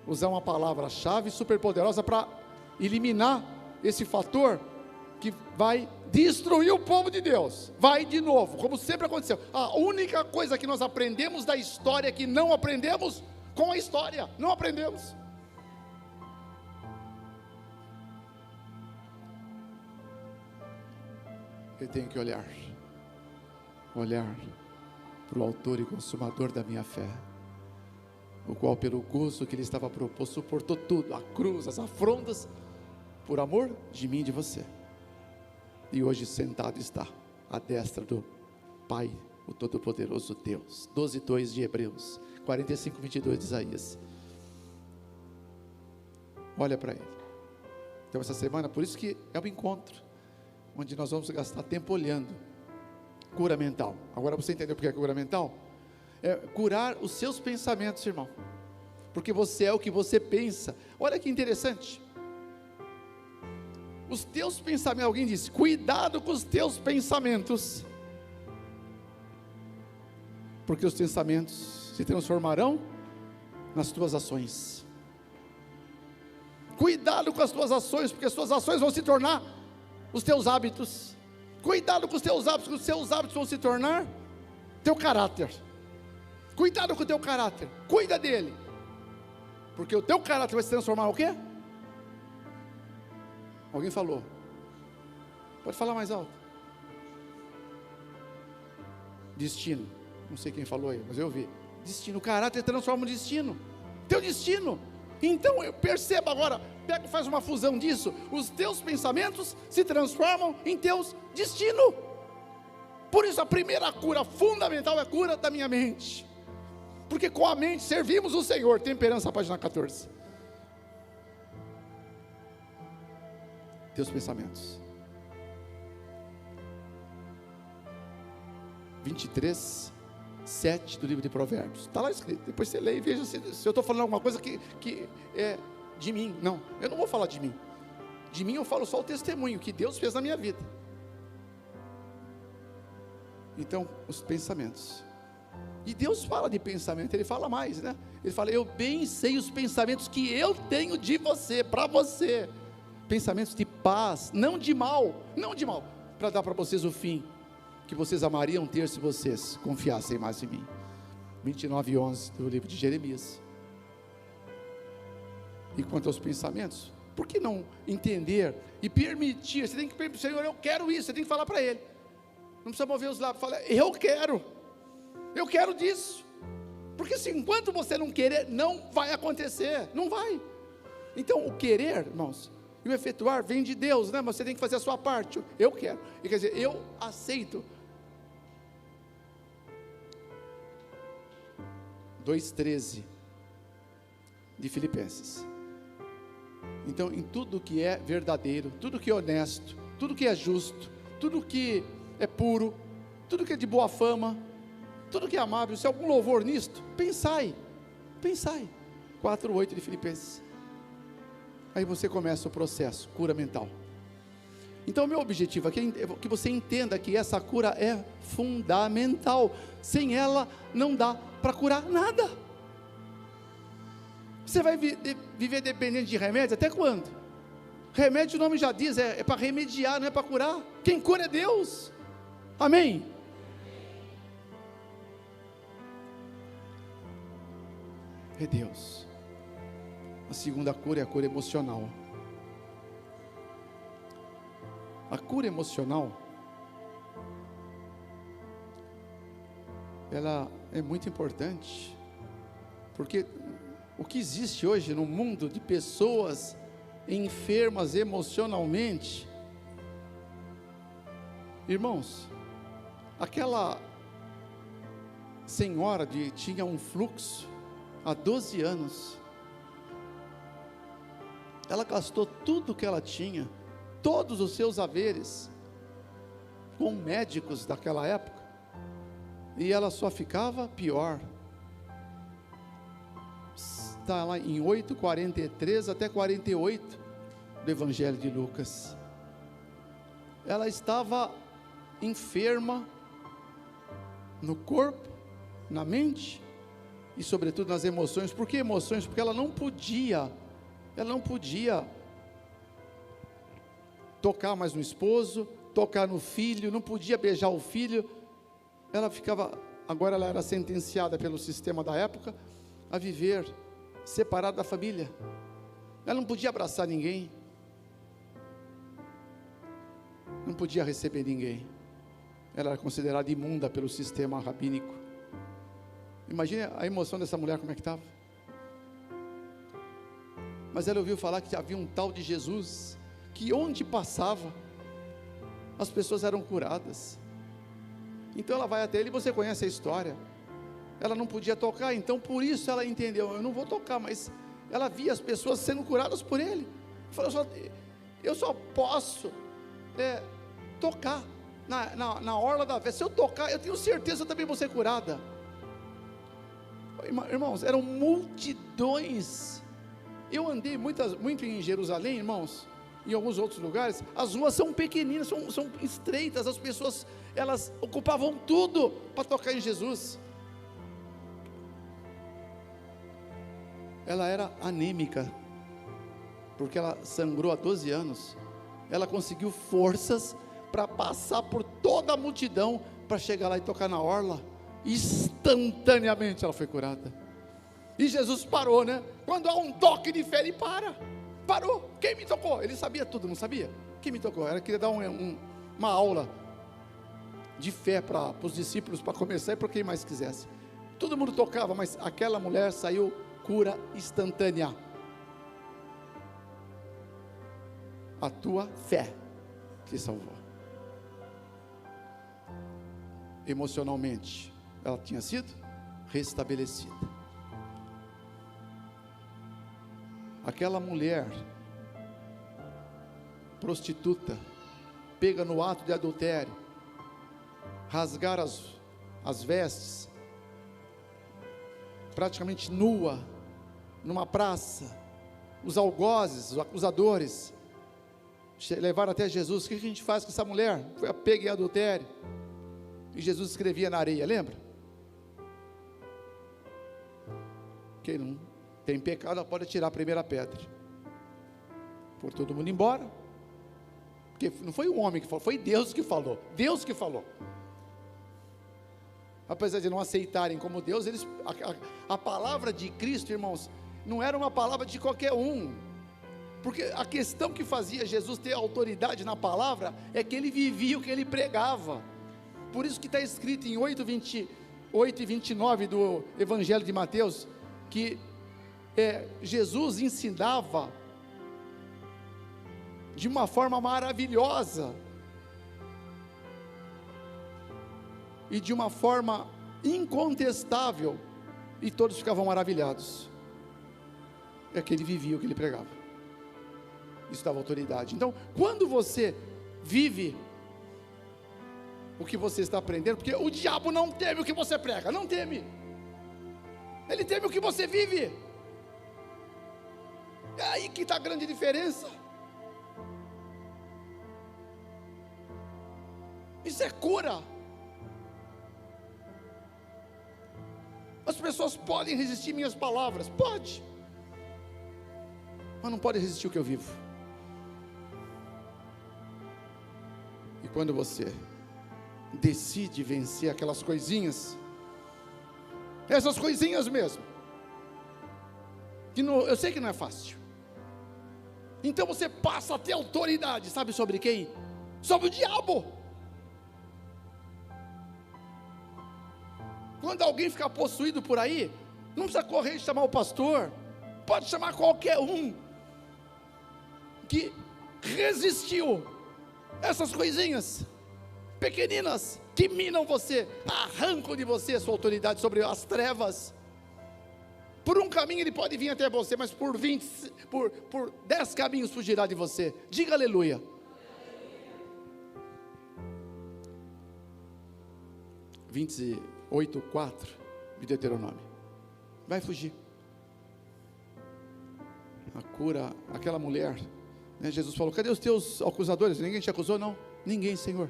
usar uma palavra-chave super poderosa para eliminar esse fator que vai destruir o povo de Deus. Vai de novo, como sempre aconteceu. A única coisa que nós aprendemos da história é que não aprendemos com a história. Não aprendemos. Eu tenho que olhar, para o autor e consumador da minha fé, o qual pelo gozo que lhe estava proposto, suportou tudo, a cruz, as afrontas, por amor de mim e de você, e hoje sentado está à destra do Pai, o Todo-Poderoso Deus. 12:2 de Hebreus, 45:22 de Isaías. Olha para Ele. Então essa semana, por isso que é um encontro, onde nós vamos gastar tempo olhando. Cura mental. Agora você entendeu porque é cura mental? É curar os seus pensamentos, irmão, porque você é o que você pensa. Olha que interessante, os teus pensamentos, alguém disse, cuidado com os teus pensamentos, porque os pensamentos se transformarão nas tuas ações. Cuidado com as tuas ações, porque as tuas ações vão se tornar os teus hábitos. Cuidado com os teus hábitos, porque os teus hábitos vão se tornar teu caráter. Cuidado com o teu caráter, cuida dele, porque o teu caráter vai se transformar o quê? Alguém falou? Pode falar mais alto. Destino. Não sei quem falou aí, mas eu vi. Destino, o caráter transforma o destino. Teu destino. Então eu percebo agora, pega e faz uma fusão disso. Os teus pensamentos se transformam em teus destino. Por isso a primeira cura fundamental é a cura da minha mente. Porque com a mente servimos o Senhor. Temperança, página 14. Teus pensamentos. 23:7 do livro de Provérbios. Está lá escrito. Depois você lê e veja se eu estou falando alguma coisa que é de mim. Não, eu não vou falar de mim. De mim eu falo só o testemunho que Deus fez na minha vida. Então, os pensamentos. E Deus fala de pensamento, Ele fala mais, né? Ele fala, eu bem sei os pensamentos que eu tenho de você, para você. Pensamentos de paz, não de mal, para dar para vocês o fim que vocês amariam ter se vocês confiassem mais em mim. 29:11 do livro de Jeremias. E quanto aos pensamentos, por que não entender e permitir? Você tem que permitir, Senhor, eu quero isso. Você tem que falar para Ele, não precisa mover os lábios, fala, eu quero disso, porque se enquanto você não querer, não vai acontecer, não vai. Então o querer, irmãos, e o efetuar vem de Deus, né? Mas você tem que fazer a sua parte. Eu quero, e quer dizer, eu aceito. 2:13 de Filipenses. Então, em tudo que é verdadeiro, tudo que é honesto, tudo que é justo, tudo que é puro, tudo que é de boa fama, tudo que é amável, se há algum louvor nisto, pensai. 4:8 de Filipenses. Aí você começa o processo, cura mental. Então o meu objetivo aqui é que você entenda que essa cura é fundamental. Sem ela não dá para curar nada. Você vai viver dependente de remédio até quando? Remédio, o nome já diz, é para remediar, não é para curar. Quem cura é Deus. Amém? É Deus. A segunda cura é a cura emocional. A cura emocional, ela é muito importante, porque o que existe hoje no mundo de pessoas enfermas emocionalmente, irmãos, aquela senhora tinha um fluxo há 12 anos, ela gastou tudo que ela tinha, todos os seus haveres, com médicos daquela época, e ela só ficava pior. Está lá em 8:43 até 48 do Evangelho de Lucas. Ela estava enferma no corpo, na mente e sobretudo nas emoções. Por que emoções? Porque ela não podia tocar mais no esposo, tocar no filho, não podia beijar o filho. Agora ela era sentenciada pelo sistema da época a viver separada da família. Ela não podia abraçar ninguém, não podia receber ninguém. Ela era considerada imunda pelo sistema rabínico. Imagine a emoção dessa mulher, como é que estava. Mas ela ouviu falar que havia um tal de Jesus, que onde passava, as pessoas eram curadas. Então ela vai até ele, você conhece a história. Ela não podia tocar, então por isso ela entendeu, eu não vou tocar, mas ela via as pessoas sendo curadas por ele. Falou, eu só posso tocar na orla da veste. Se eu tocar, eu tenho certeza que eu também vou ser curada. Irmãos, eram multidões. Eu andei muito em Jerusalém, irmãos, em alguns outros lugares. As ruas são pequeninas, são estreitas. As pessoas, elas ocupavam tudo para tocar em Jesus. Ela era anêmica, porque ela sangrou há 12 anos. Ela conseguiu forças para passar por toda a multidão, para chegar lá e tocar na orla. Instantaneamente ela foi curada. E Jesus parou, né? Quando há um toque de fé, ele parou. Quem me tocou? Ele sabia tudo, não sabia? Quem me tocou? Ela queria dar uma aula de fé para os discípulos, para começar e para quem mais quisesse. Todo mundo tocava, mas aquela mulher saiu cura instantânea. A tua fé te salvou. Emocionalmente, ela tinha sido restabelecida. Aquela mulher prostituta, pega no ato de adultério, rasgar as vestes, praticamente nua, numa praça, os algozes, os acusadores, levaram até Jesus. O que a gente faz com essa mulher? Foi pega em adultério. E Jesus escrevia na areia, lembra? Quem não tem pecado pode tirar a primeira pedra. Foi todo mundo embora. Porque não foi o homem que falou, foi Deus que falou. Deus que falou. Apesar de não aceitarem como Deus, a palavra de Cristo, irmãos, não era uma palavra de qualquer um. Porque a questão que fazia Jesus ter autoridade na palavra é que ele vivia o que ele pregava. Por isso que está escrito em 8 e 29 do Evangelho de Mateus, que Jesus ensinava de uma forma maravilhosa e de uma forma incontestável, e todos ficavam maravilhados. É que ele vivia o que ele pregava. Isso dava autoridade. Então, quando você vive o que você está aprendendo, porque o diabo não teme o que você prega, não teme, ele teme o que você vive. É aí que está a grande diferença. Isso é cura. As pessoas podem resistir minhas palavras, pode, mas não pode resistir o que eu vivo. E quando você decide vencer aquelas coisinhas, essas coisinhas mesmo, que eu sei que não é fácil, então você passa a ter autoridade, sabe sobre quem? Sobre o diabo. Quando alguém ficar possuído por aí, não precisa correr e chamar o pastor, pode chamar qualquer um que resistiu essas coisinhas pequeninas que minam você, arrancam de você a sua autoridade sobre as trevas. Por um caminho ele pode vir até você, mas por 10 caminhos fugirá de você. Diga aleluia. 28:4 de Deuteronômio. Vai fugir. A cura, aquela mulher, né? Jesus falou: cadê os teus acusadores? Ninguém te acusou? Não, ninguém, Senhor.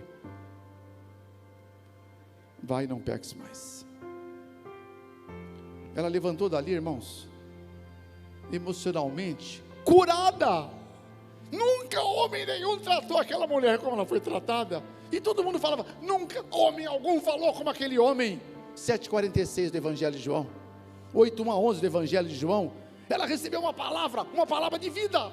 Vai, não peques mais. Ela levantou dali, irmãos, emocionalmente curada. Nunca homem nenhum tratou aquela mulher como ela foi tratada. E todo mundo falava: nunca homem algum falou como aquele homem. 7:46 do Evangelho de João, 8:1-11 do Evangelho de João. Ela recebeu uma palavra de vida.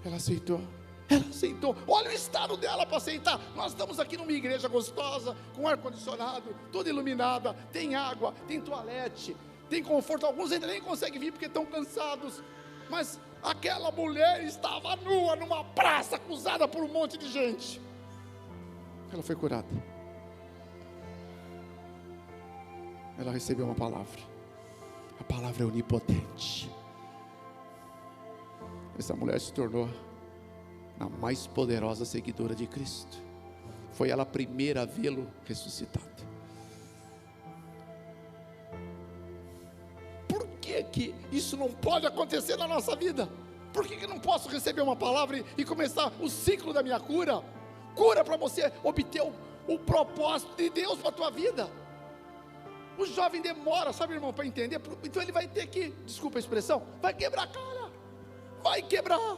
Ela aceitou. Ela aceitou. Olha o estado dela para aceitar. Nós estamos aqui numa igreja gostosa, com ar-condicionado, toda iluminada, tem água, tem toalete, tem conforto. Alguns ainda nem conseguem vir porque estão cansados. Mas aquela mulher estava nua numa praça, acusada por um monte de gente. Ela foi curada. Ela recebeu uma palavra. A palavra é onipotente. Essa mulher se tornou a mais poderosa seguidora de Cristo. Foi ela a primeira a vê-lo ressuscitado. Por que isso não pode acontecer na nossa vida? Por que não posso receber uma palavra e começar o ciclo da minha cura? Cura para você obter o propósito de Deus para a tua vida. O jovem demora, sabe, irmão, para entender. Então ele vai ter que, desculpa a expressão, vai quebrar a cara. Vai quebrar.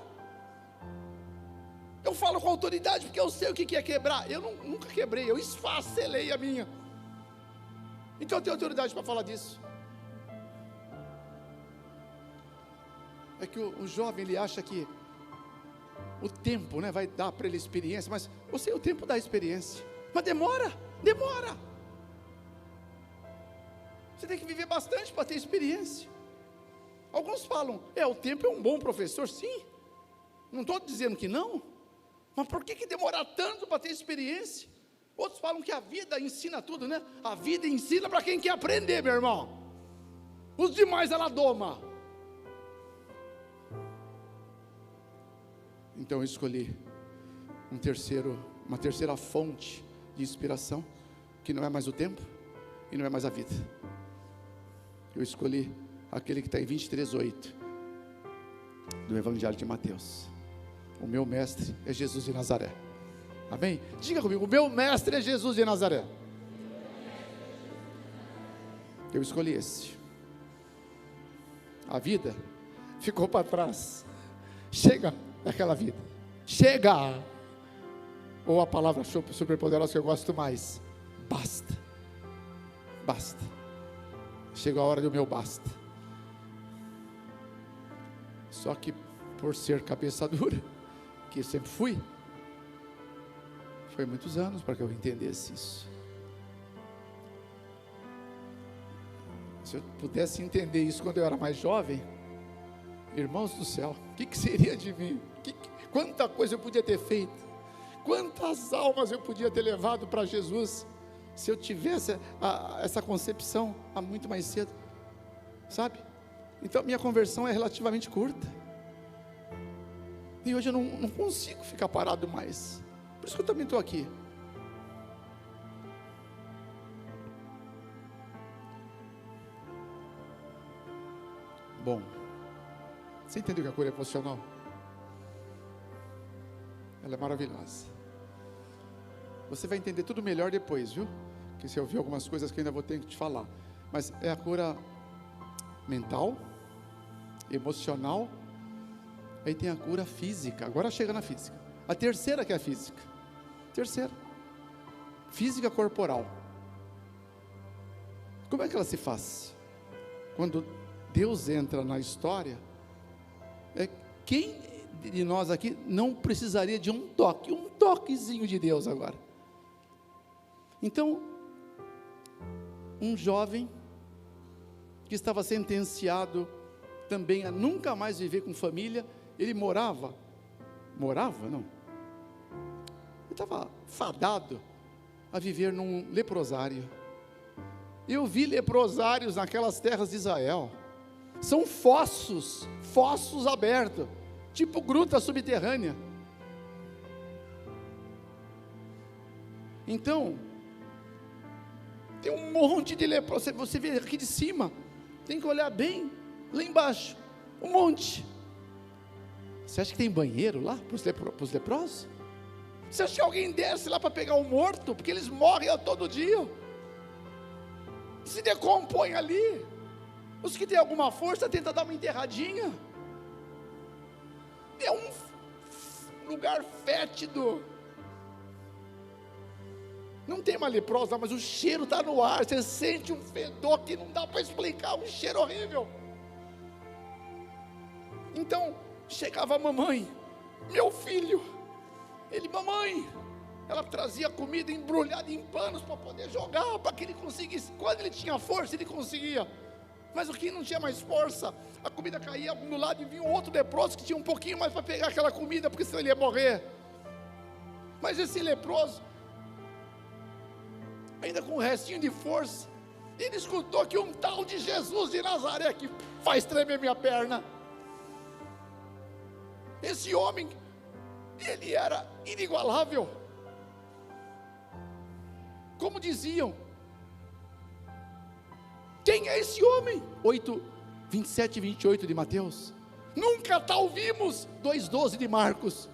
Eu falo com autoridade porque eu sei o que é quebrar. Eu nunca quebrei, eu esfacelei a minha. Então eu tenho autoridade para falar disso. É que o jovem, ele acha que o tempo, né, vai dar para ele experiência. Mas eu sei, o tempo dá experiência. Mas demora. Você tem que viver bastante para ter experiência. Alguns falam, o tempo é um bom professor. Sim, não estou dizendo que não. Mas por que demorar tanto para ter experiência? Outros falam que a vida ensina tudo, né? A vida ensina para quem quer aprender, meu irmão. Os demais ela doma. Então eu escolhi uma terceira fonte de inspiração, que não é mais o tempo e não é mais a vida. Eu escolhi aquele que está em 23:8 do Evangelho de Mateus. O meu mestre é Jesus de Nazaré. Amém? Diga comigo, o meu mestre é Jesus de Nazaré. Eu escolhi esse. A vida ficou para trás. Chega daquela vida. Chega! Ou a palavra super poderosa que eu gosto mais. Basta. Basta. Chegou a hora do meu basta. Só que por ser cabeça dura, que eu sempre fui, foi muitos anos para que eu entendesse isso. Se eu pudesse entender isso quando eu era mais jovem, irmãos do céu, o que seria de mim? Quanta coisa eu podia ter feito, quantas almas eu podia ter levado para Jesus, se eu tivesse essa concepção há muito mais cedo, sabe? Então minha conversão é relativamente curta, e hoje eu não consigo ficar parado mais, por isso que eu também estou aqui. Bom, você entendeu que a cura é emocional? Ela é maravilhosa. Você vai entender tudo melhor depois, viu? Que você ouviu algumas coisas que eu ainda vou ter que te falar. Mas é a cura mental, emocional, aí tem a cura física. Agora chega na física. A terceira que é a física. Terceira. Física corporal. Como é que ela se faz? Quando Deus entra na história, quem de nós aqui não precisaria de um toquezinho de Deus agora? Então, um jovem que estava sentenciado também a nunca mais viver com família, ele morava não, ele estava fadado a viver num leprosário. Eu vi leprosários naquelas terras de Israel, são fossos abertos, tipo gruta subterrânea. Então, tem um monte de leprosos, você vê aqui de cima, tem que olhar bem, lá embaixo, um monte. Você acha que tem banheiro lá, para os leprosos? Você acha que alguém desce lá para pegar um morto, porque eles morrem todo dia, se decompõem ali. Os que têm alguma força, tenta dar uma enterradinha. É um lugar fétido. Não tem uma leprosa, mas o cheiro está no ar. Você sente um fedor que não dá para explicar, um cheiro horrível. Então, chegava a mamãe, meu filho, Mamãe, ela trazia comida embrulhada em panos para poder jogar, para que ele conseguisse. Quando ele tinha força, ele conseguia. Mas o que não tinha mais força, a comida caía do lado e vinha um outro leproso que tinha um pouquinho mais para pegar aquela comida, porque senão ele ia morrer. Mas esse leproso, ainda com um restinho de força, ele escutou que um tal de Jesus de Nazaré, que faz tremer minha perna. Esse homem, ele era inigualável. Como diziam, quem é esse homem? 27 e 28 de Mateus. Nunca tal vimos. 2,12 de Marcos.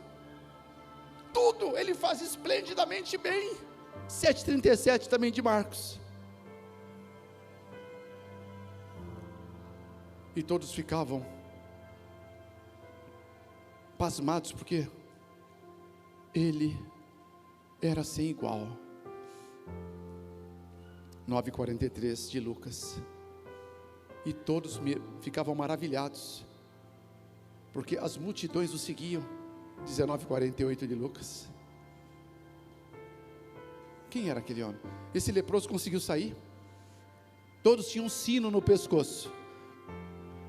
Tudo ele faz esplendidamente bem. 7,37 também de Marcos. E todos ficavam pasmados, porque ele era sem igual. 9,43 de Lucas. E todos ficavam maravilhados, porque as multidões o seguiam. 19,48 de Lucas. Quem era aquele homem? Esse leproso conseguiu sair. Todos tinham um sino no pescoço.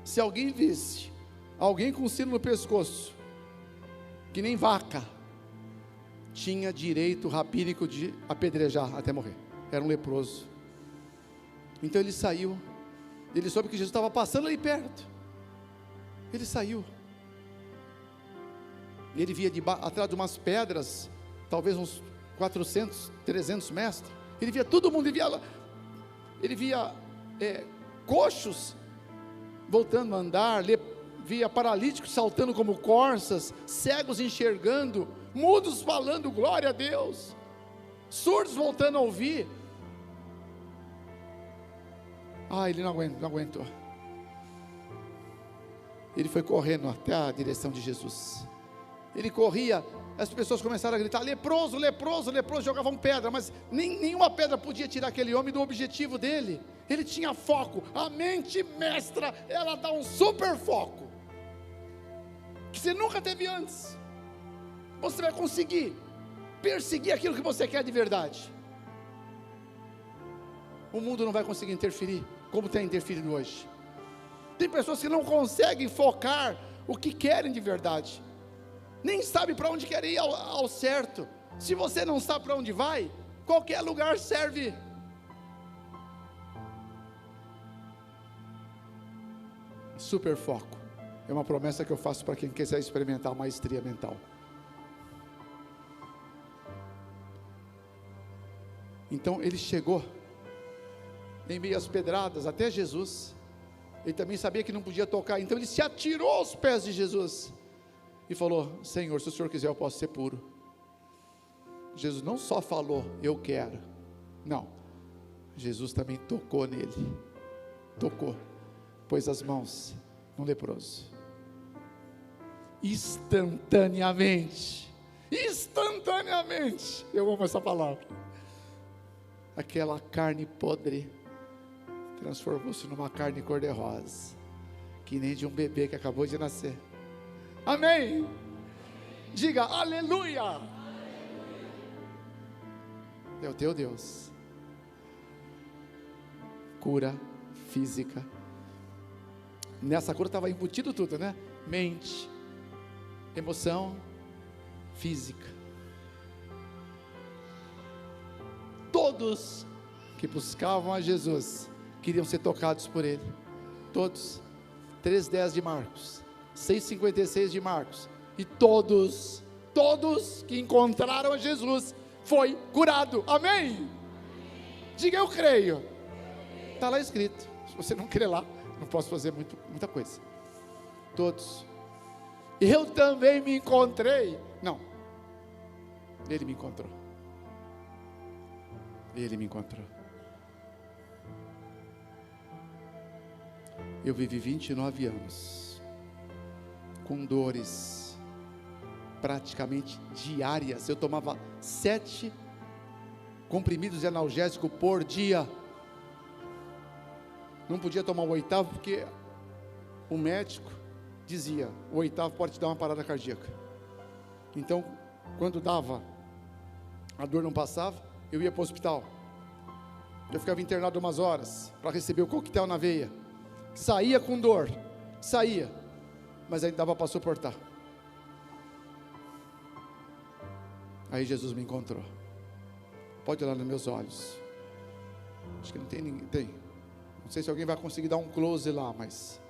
Se alguém visse alguém com um sino no pescoço, que nem vaca, tinha direito rabínico de apedrejar até morrer. Era um leproso. Então ele saiu. Ele soube que Jesus estava passando ali perto. Ele saiu. Ele via atrás de umas pedras, talvez uns 400, 300 metros. Ele via todo mundo. Ele via coxos voltando a andar, via paralíticos saltando como corças, cegos enxergando, mudos falando glória a Deus, surdos voltando a ouvir. Ele não aguentou. Ele foi correndo até a direção de Jesus. Ele corria, as pessoas começaram a gritar: leproso, leproso, leproso, jogavam pedra, mas nenhuma pedra podia tirar aquele homem do objetivo dele. Ele tinha foco. A mente mestra, ela dá um super foco, que você nunca teve antes. Você vai conseguir perseguir aquilo que você quer de verdade. O mundo não vai conseguir interferir, como tem interferido hoje. Tem pessoas que não conseguem focar o que querem de verdade, nem sabe para onde querem ir ao certo. Se você não sabe para onde vai, qualquer lugar serve. Super foco é uma promessa que eu faço para quem quiser experimentar a maestria mental. Então ele chegou em meio às pedradas até Jesus. Ele também sabia que não podia tocar, então ele se atirou aos pés de Jesus e falou: Senhor, se o Senhor quiser eu posso ser puro. Jesus não só falou eu quero, não, Jesus também tocou nele, pôs as mãos no leproso, instantaneamente, eu amo essa palavra, aquela carne podre transformou-se numa carne cor-de-rosa, que nem de um bebê que acabou de nascer. Amém? Diga aleluia. É o teu Deus. Cura física. Nessa cura estava embutido tudo, né? Mente, emoção, física. Todos que buscavam a Jesus queriam ser tocados por Ele. Todos. 3,10 de Marcos, 6,56 de Marcos. E todos que encontraram a Jesus foi curado. Amém? Diga eu creio. Está lá escrito. Se você não crê lá, não posso fazer muita coisa. Todos. Eu também me encontrei. Não. Ele me encontrou. Ele me encontrou. Eu vivi 29 anos com dores praticamente diárias. Eu tomava 7 comprimidos de analgésico por dia. Não podia tomar o 8º porque o médico dizia: o 8º pode te dar uma parada cardíaca. Então quando dava, a dor não passava, eu ia para o hospital. Eu ficava internado umas horas para receber o coquetel na veia. Saía com dor, saía, mas ainda dava para suportar. Aí Jesus me encontrou. Pode olhar nos meus olhos. Acho que não tem ninguém. Tem. Não sei se alguém vai conseguir dar um close lá, mas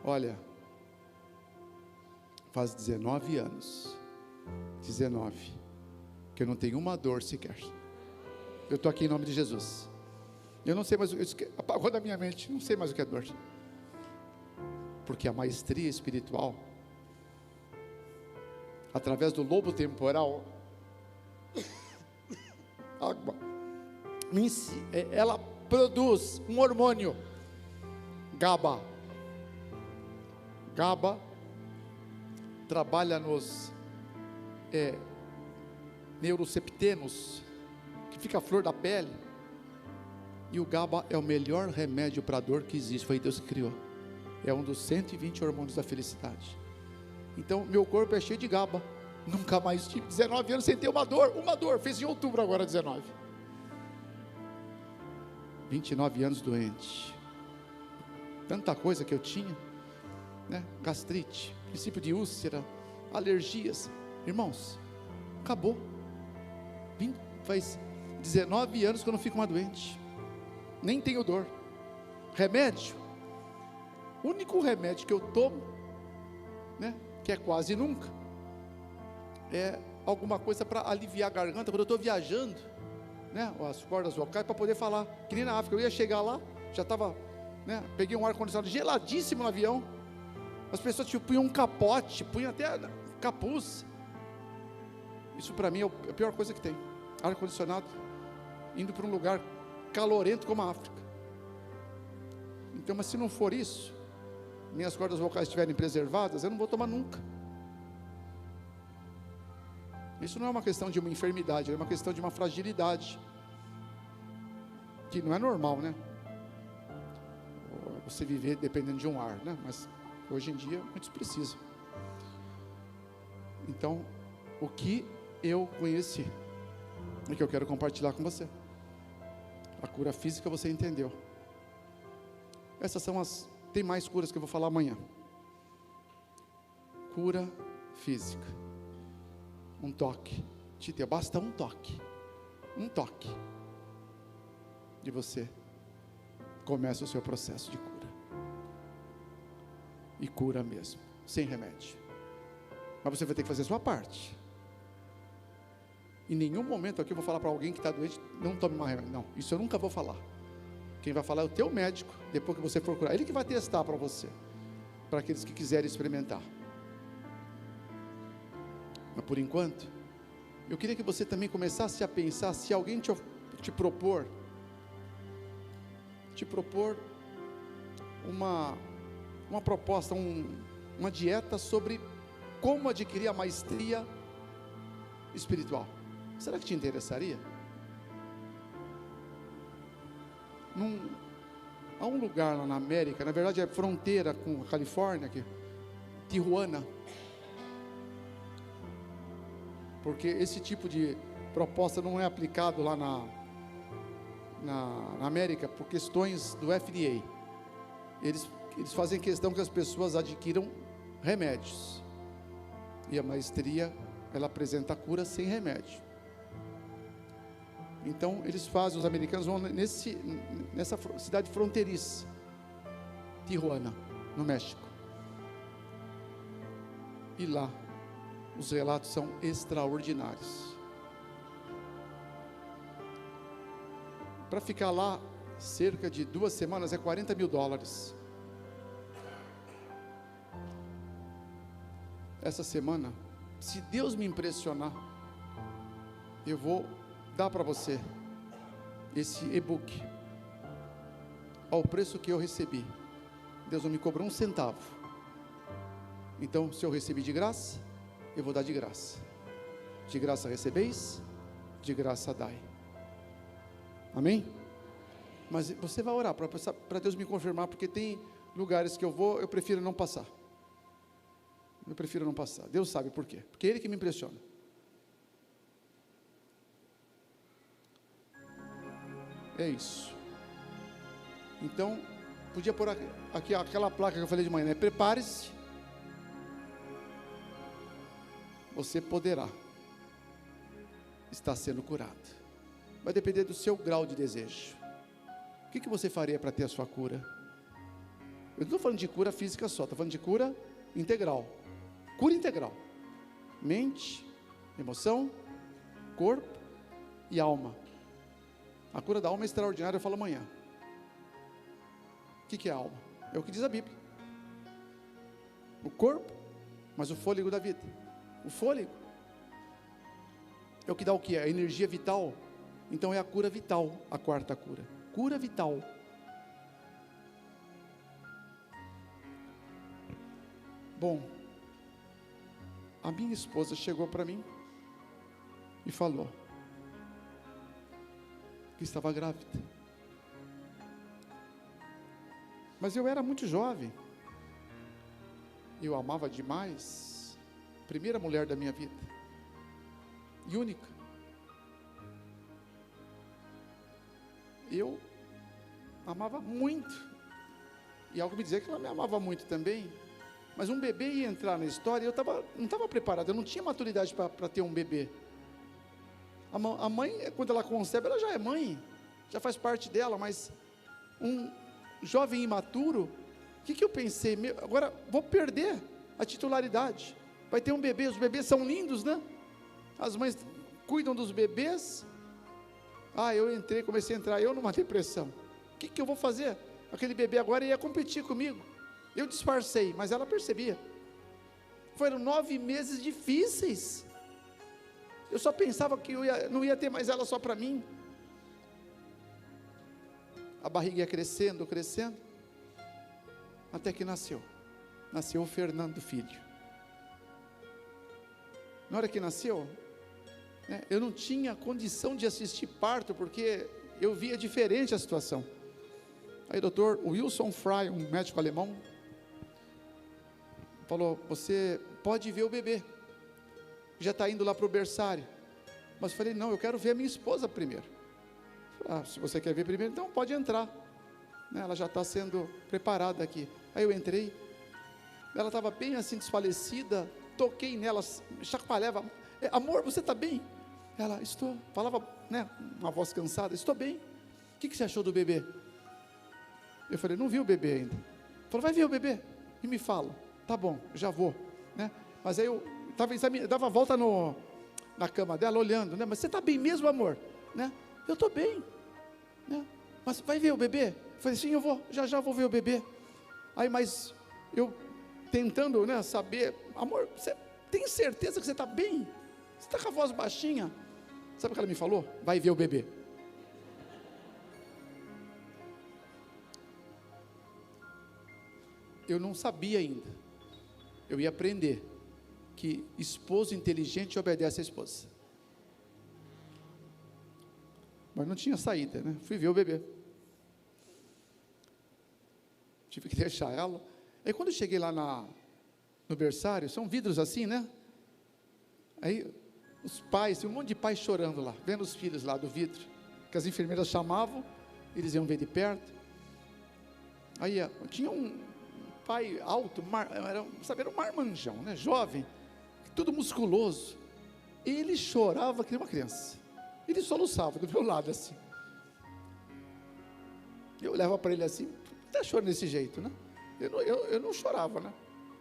olha, faz 19 anos, 19, que eu não tenho uma dor sequer. Eu estou aqui em nome de Jesus. Eu não sei mais, apagou da minha mente, não sei mais o que é dor. Porque a maestria espiritual, através do lobo temporal, ela produz um hormônio, GABA. GABA trabalha nos neuroseptenos, que fica a flor da pele. E o GABA é o melhor remédio para a dor que existe. Foi Deus que criou. É um dos 120 hormônios da felicidade. Então meu corpo é cheio de GABA. Nunca mais tive 19 anos sem ter uma dor. Fez em outubro agora 19. 29 anos doente. Tanta coisa que eu tinha, né? Gastrite, princípio de úlcera, alergias. Irmãos, acabou. Faz 19 anos que eu não fico mais doente. Nem tenho dor. Remédio, o único remédio que eu tomo, né, que é quase nunca, é alguma coisa para aliviar a garganta quando eu estou viajando, né, as cordas vocais, para poder falar. Que nem na África, eu ia chegar lá, já estava, né, peguei um ar-condicionado geladíssimo no avião, as pessoas tipo, punham um capote, punham até capuz. Isso para mim é a pior coisa que tem. Ar-condicionado indo para um lugar calorento como a África. Então, mas se não for isso, minhas cordas vocais estiverem preservadas, eu não vou tomar nunca. Isso não é uma questão de uma enfermidade, é uma questão de uma fragilidade, que não é normal, né? Você viver dependendo de um ar, né? Mas hoje em dia muitos precisam. Então, o que eu conheci é que eu quero compartilhar com você. A cura física você entendeu. Essas são tem mais curas que eu vou falar amanhã. Cura física. Um toque. Tite, basta um toque. Um toque. E você começa o seu processo de cura. E cura mesmo, sem remédio. Mas você vai ter que fazer a sua parte. Em nenhum momento aqui eu vou falar para alguém que está doente, não tome mais remédio. Não, isso eu nunca vou falar. Quem vai falar é o teu médico, depois que você for curar. Ele que vai testar para você, para aqueles que quiserem experimentar. Mas por enquanto, eu queria que você também começasse a pensar, se alguém te propor uma proposta, uma dieta sobre como adquirir a maestria espiritual. Será que te interessaria? Há um lugar lá na América, na verdade é fronteira com a Califórnia, aqui, Tijuana, porque esse tipo de proposta não é aplicado lá na América, por questões do FDA. Eles fazem questão que as pessoas adquiram remédios, e a maestria, ela apresenta a cura sem remédio. Então eles fazem, os americanos vão nessa cidade fronteiriça, Tijuana, no México, e lá os relatos são extraordinários. Para ficar lá cerca de 2 semanas é $40 mil. Essa semana, se Deus me impressionar, eu vou dar para você esse e-book ao preço que eu recebi. Deus não me cobrou 1 centavo. Então, se eu recebi de graça, eu vou dar de graça. De graça recebeis, de graça dai. Amém? Mas você vai orar para Deus me confirmar, porque tem lugares que eu prefiro não passar. Eu prefiro não passar. Deus sabe por quê. Porque é Ele que me impressiona. É isso. Então, podia pôr aqui aquela placa que eu falei de manhã, né? Prepare-se, você poderá estar sendo curado. Vai depender do seu grau de desejo. O que você faria para ter a sua cura? Eu não estou falando de cura física só, estou falando de cura integral. Cura integral. Mente, emoção, corpo e alma. A cura da alma é extraordinária, eu falo amanhã. O que é alma? É o que diz a Bíblia. O corpo, mas o fôlego da vida. O fôlego é o que dá o que? A energia vital. Então é a cura vital, a quarta cura. Cura vital. Bom, a minha esposa chegou para mim e falou que estava grávida. Mas eu era muito jovem. Eu amava demais. Primeira mulher da minha vida. E única. Eu amava muito. E algo me dizia que ela me amava muito também. Mas um bebê ia entrar na história, eu não estava preparado, eu não tinha maturidade para ter um bebê. A mãe, quando ela concebe, ela já é mãe, já faz parte dela, mas um jovem imaturo, o que eu pensei? Agora vou perder a titularidade. Vai ter um bebê, os bebês são lindos, né? As mães cuidam dos bebês. Eu entrei, comecei a entrar, eu numa depressão. O que eu vou fazer? Aquele bebê agora ia competir comigo. Eu disfarcei, mas ela percebia. Foram 9 meses difíceis. Eu só pensava que não ia ter mais ela só para mim. A barriga ia crescendo, crescendo, até que nasceu o Fernando filho. Na hora que nasceu, eu não tinha condição de assistir parto, porque eu via diferente a situação. Aí o doutor Wilson Fry, um médico alemão, falou: você pode ver o bebê, já está indo lá para o berçário. Mas eu falei: não, eu quero ver a minha esposa primeiro. Se você quer ver primeiro, então pode entrar, ela já está sendo preparada aqui. Aí eu entrei, ela estava bem assim desfalecida, toquei nela, chacoalhava: amor, você está bem? Ela: estou. Falava, uma voz cansada: estou bem. O que você achou do bebê? Eu falei: não vi o bebê ainda. Falou: vai ver o bebê e me fala. Tá bom, já vou, Mas aí eu dava a volta na cama dela, olhando, mas você está bem mesmo, amor? Eu estou bem, mas vai ver o bebê? Eu falei: sim, eu vou, já vou ver o bebê. Aí, mas eu tentando, saber: amor, você tem certeza que você está bem? Você está com a voz baixinha? Sabe o que ela me falou? Vai ver o bebê. Eu não sabia ainda. Eu ia aprender que esposo inteligente obedece a esposa. Mas não tinha saída, Fui ver o bebê. Tive que deixar ela. Aí quando eu cheguei lá no berçário, são vidros assim, Aí os pais, tem um monte de pais chorando lá, vendo os filhos lá do vidro, que as enfermeiras chamavam, eles iam ver de perto. Aí tinha um pai alto, era um marmanjão, jovem, tudo musculoso. Ele chorava que nem uma criança. Ele soluçava do meu lado assim. Eu olhava para ele assim: está chorando desse jeito, Eu não chorava,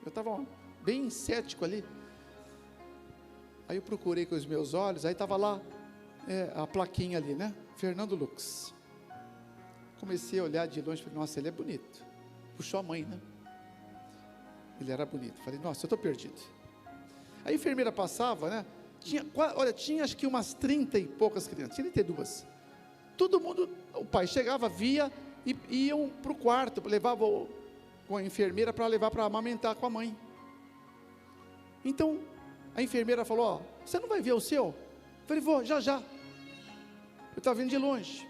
Eu estava bem cético ali. Aí eu procurei com os meus olhos, aí estava lá a plaquinha ali, Fernando Lux. Comecei a olhar de longe, falei: nossa, ele é bonito. Puxou a mãe, Ele era bonito. Falei: nossa, eu estou perdido. Aí a enfermeira passava, tinha acho que umas 30 e poucas crianças, 32. Todo mundo, o pai chegava, via, e iam para o quarto, levavam com a enfermeira para levar para amamentar com a mãe. Então, a enfermeira falou: você não vai ver o seu? Eu falei: vou, já. Eu estava vindo de longe.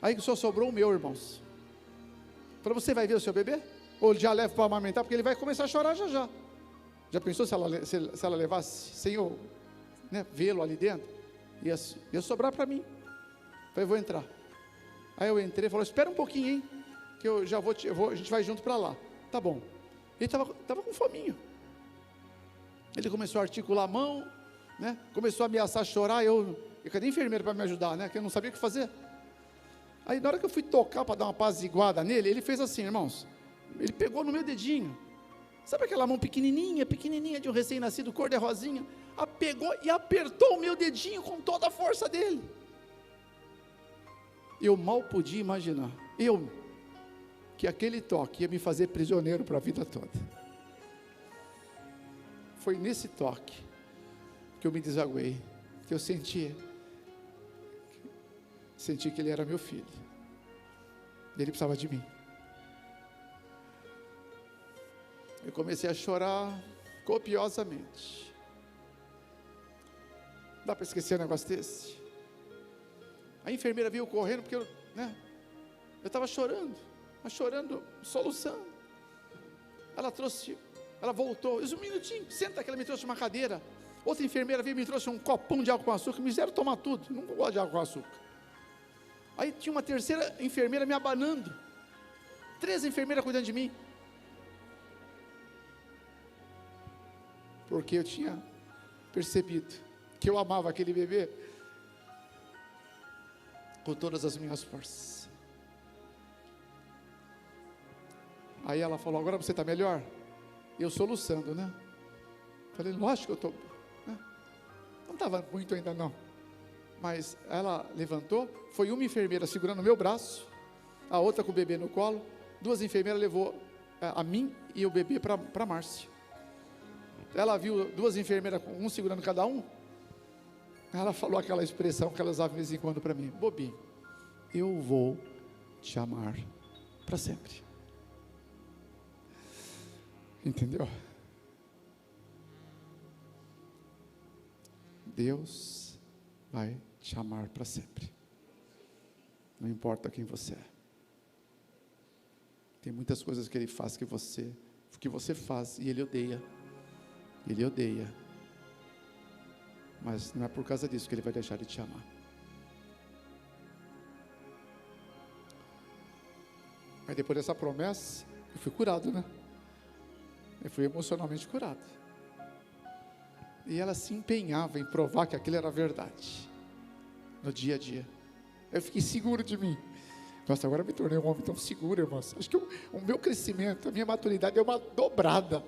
Aí só sobrou o meu, irmãos. Falei: você vai ver o seu bebê? Ou já leva para amamentar, porque ele vai começar a chorar já. Já pensou se ela levasse sem eu vê-lo ali dentro? Ia sobrar para mim. Falei, vou entrar. Aí eu entrei, falou, espera um pouquinho, hein, que eu já vou, a gente vai junto para lá. Tá bom. Ele estava com fominho. Ele começou a articular a mão, né? Começou a ameaçar chorar, eu cadê a enfermeira para me ajudar, né? Que eu não sabia o que fazer. Aí na hora que eu fui tocar para dar uma apaziguada nele, ele fez assim, irmãos, ele pegou no meu dedinho, sabe aquela mão pequenininha de um recém-nascido, cor de rosinha, pegou e apertou o meu dedinho com toda a força dele. Eu mal podia imaginar, que aquele toque ia me fazer prisioneiro para a vida toda. Foi nesse toque que eu me desaguei, que eu senti que ele era meu filho, ele precisava de mim. Eu comecei a chorar copiosamente. Dá para esquecer um negócio desse? A enfermeira veio correndo, porque eu estava chorando, soluçando. Ela voltou, um minutinho, senta, que ela me trouxe uma cadeira. Outra enfermeira veio e me trouxe um copão de água com açúcar, me fizeram tomar tudo, não gosto de água com açúcar. Aí tinha uma terceira enfermeira me abanando, 3 enfermeiras cuidando de mim, porque eu tinha percebido que eu amava aquele bebê com todas as minhas forças. Aí ela falou, agora você está melhor? Eu soluçando, né? Falei, lógico que eu estou, né? Não estava muito ainda não, mas ela levantou, foi uma enfermeira segurando o meu braço, a outra com o bebê no colo, 2 enfermeiras levou a mim e o bebê para Márcia. Ela viu 2 enfermeiras, um segurando cada um, ela falou aquela expressão que ela usava de vez em quando para mim, bobinho, eu vou te amar para sempre. Entendeu? Deus vai te amar para sempre. Não importa quem você é. Tem muitas coisas que Ele faz que você faz e Ele odeia. Ele odeia. Mas não é por causa disso que Ele vai deixar de te amar. Mas depois dessa promessa, eu fui curado, né? Eu fui emocionalmente curado. E ela se empenhava em provar que aquilo era verdade. No dia a dia. Eu fiquei seguro de mim. Nossa, agora eu me tornei um homem tão seguro, irmãos. Acho que o meu crescimento, a minha maturidade é uma dobrada.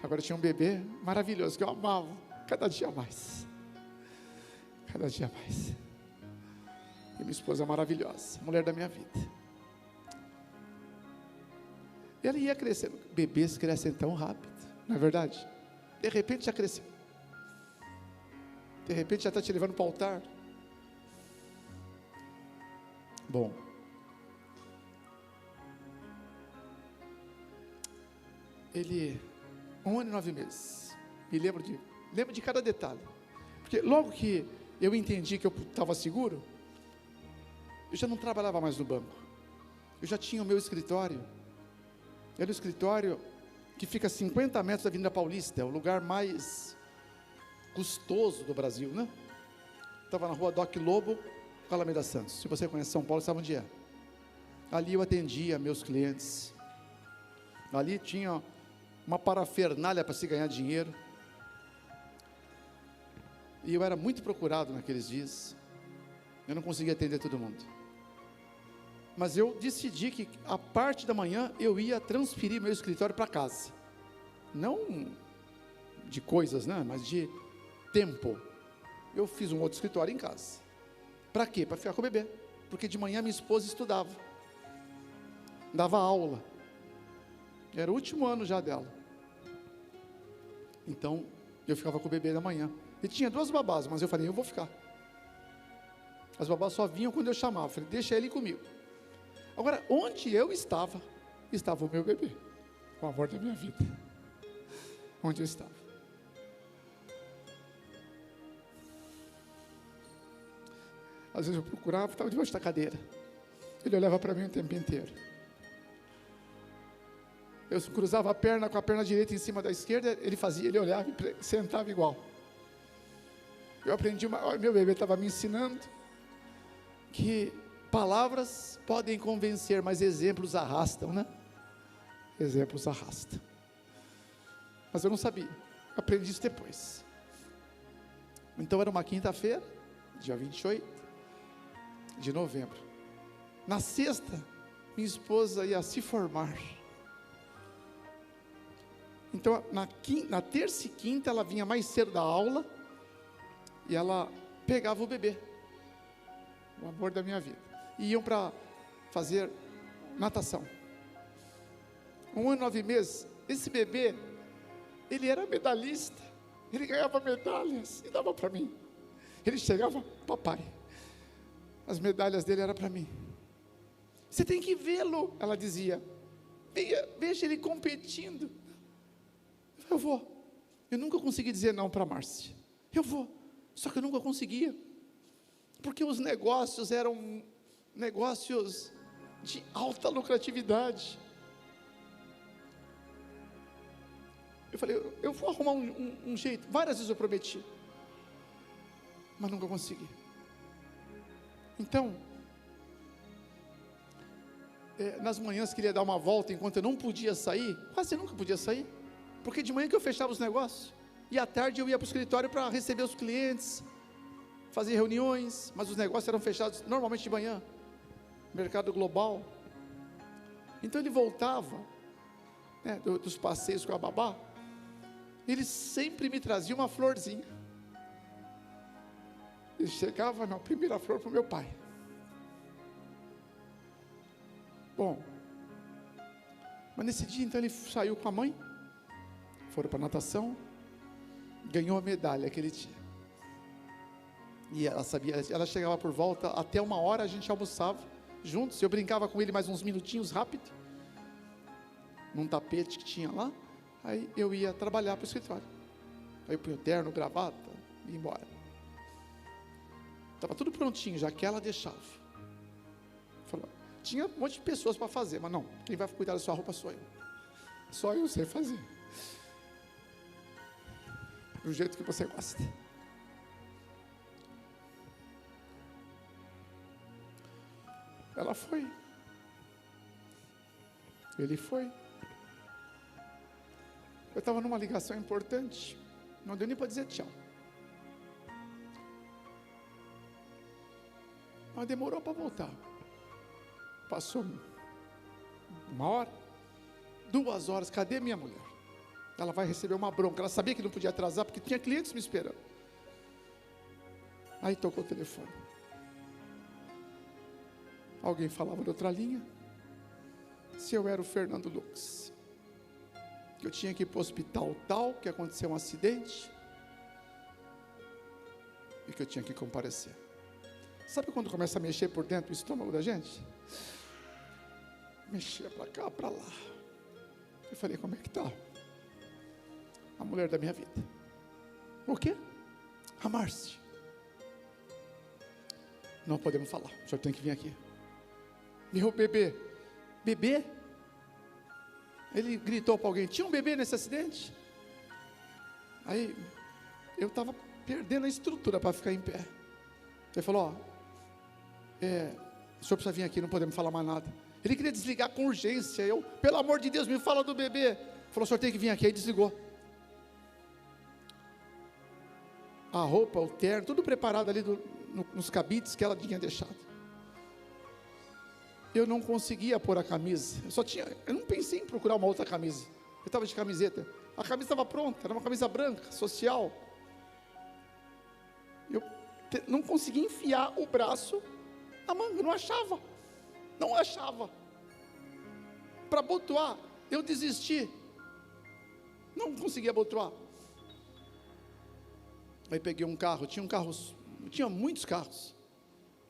Agora eu tinha um bebê maravilhoso que eu amava. Cada dia mais. Cada dia mais. E minha esposa maravilhosa, mulher da minha vida. E ela ia crescendo. Bebês crescem tão rápido, não é verdade? De repente já cresceu. De repente já está te levando para o altar. Bom, ele, 1 ano e 9 meses, me lembro de cada detalhe, porque logo que eu entendi que eu estava seguro, eu já não trabalhava mais no banco, eu já tinha o meu escritório. Era o escritório que fica a 50 metros da Avenida Paulista, é o lugar mais custoso do Brasil, né? Estava na rua Doc Lobo, com a Alameda Santos. Se você conhece São Paulo, sabe onde é. Ali eu atendia meus clientes. Ali tinha uma parafernália para se ganhar dinheiro. E eu era muito procurado naqueles dias. Eu não conseguia atender todo mundo. Mas eu decidi que a parte da manhã eu ia transferir meu escritório para casa. Não de coisas, né? Mas de tempo. Eu fiz um outro escritório em casa. Para quê? Para ficar com o bebê. Porque de manhã minha esposa estudava. Dava aula. Era o último ano já dela. Então, eu ficava com o bebê da manhã. E tinha 2 babás, mas eu falei, eu vou ficar. As babás só vinham quando eu chamava. Eu falei, deixa ele comigo. Agora, onde eu estava o meu bebê, o amor da minha vida. Onde eu estava. Às vezes eu procurava, estava debaixo da cadeira. Ele olhava para mim o tempo inteiro. Eu cruzava a perna com a perna direita em cima da esquerda, ele olhava e sentava igual. Eu aprendi, meu bebê estava me ensinando que palavras podem convencer, mas exemplos arrastam, né? Exemplos arrastam. Mas eu não sabia, aprendi isso depois. Então era uma quinta-feira, dia 28 de novembro. Na sexta, minha esposa ia se formar. Então na terça e quinta ela vinha mais cedo da aula e ela pegava o bebê, o amor da minha vida, e iam para fazer natação. 1 ano e 9 meses, esse bebê, ele era medalhista, ele ganhava medalhas e dava para mim. Ele chegava, papai, as medalhas dele eram para mim. Você tem que vê-lo, ela dizia, veja ele competindo. Eu vou. Eu nunca consegui dizer não para a Márcia. Eu vou, só que eu nunca conseguia, porque os negócios eram negócios de alta lucratividade. Eu falei, eu vou arrumar um jeito. Várias vezes eu prometi, mas nunca consegui. Então, nas manhãs queria dar uma volta, enquanto eu não podia sair, quase nunca podia sair, porque de manhã que eu fechava os negócios, e à tarde eu ia para o escritório para receber os clientes, fazer reuniões, mas os negócios eram fechados normalmente de manhã, mercado global. Então ele voltava, né, dos passeios com a babá, ele sempre me trazia uma florzinha. Ele chegava na primeira flor para o meu pai. Bom, mas nesse dia então ele saiu com a mãe, foram para a natação, ganhou a medalha aquele dia. E ela sabia, ela chegava por volta, até 1 hora a gente almoçava juntos, eu brincava com ele mais uns minutinhos rápido, num tapete que tinha lá, aí eu ia trabalhar para o escritório, aí eu punha o terno, gravata, e ia embora. Estava tudo prontinho, já que ela deixava. Falou, tinha um monte de pessoas para fazer, mas não, quem vai cuidar da sua roupa sou eu. Só eu sei fazer. Do jeito que você gosta. Ela foi. Ele foi. Eu estava numa ligação importante, não deu nem para dizer tchau. Mas demorou para voltar. Passou 1 hora, 2 horas, cadê minha mulher? Ela vai receber uma bronca, ela sabia que não podia atrasar, porque tinha clientes me esperando. Aí tocou o telefone. Alguém falava de outra linha, se eu era o Fernando Lux, que eu tinha que ir para o hospital tal, que aconteceu um acidente, e que eu tinha que comparecer. Sabe quando começa a mexer por dentro do estômago da gente? Mexia para cá, para lá. Eu falei, como é que está? A mulher da minha vida. O quê? A Márcia. Não podemos falar, o senhor tem que vir aqui. Meu bebê. Bebê? Ele gritou para alguém, tinha um bebê nesse acidente? Aí, eu estava perdendo a estrutura para ficar em pé. Ele falou, o senhor precisa vir aqui, não podemos falar mais nada. Ele queria desligar com urgência. Eu, pelo amor de Deus, me fala do bebê. Ele falou, o senhor tem que vir aqui. Aí desligou. A roupa, o terno, tudo preparado ali nos cabides que ela tinha deixado. Eu não conseguia pôr a camisa. Eu não pensei em procurar uma outra camisa. Eu estava de camiseta. A camisa estava pronta, era uma camisa branca, social. Eu não conseguia enfiar o braço na manga, não achava. Não achava. Para abotoar, eu desisti. Não conseguia abotoar. Aí peguei um carro, tinha muitos carros.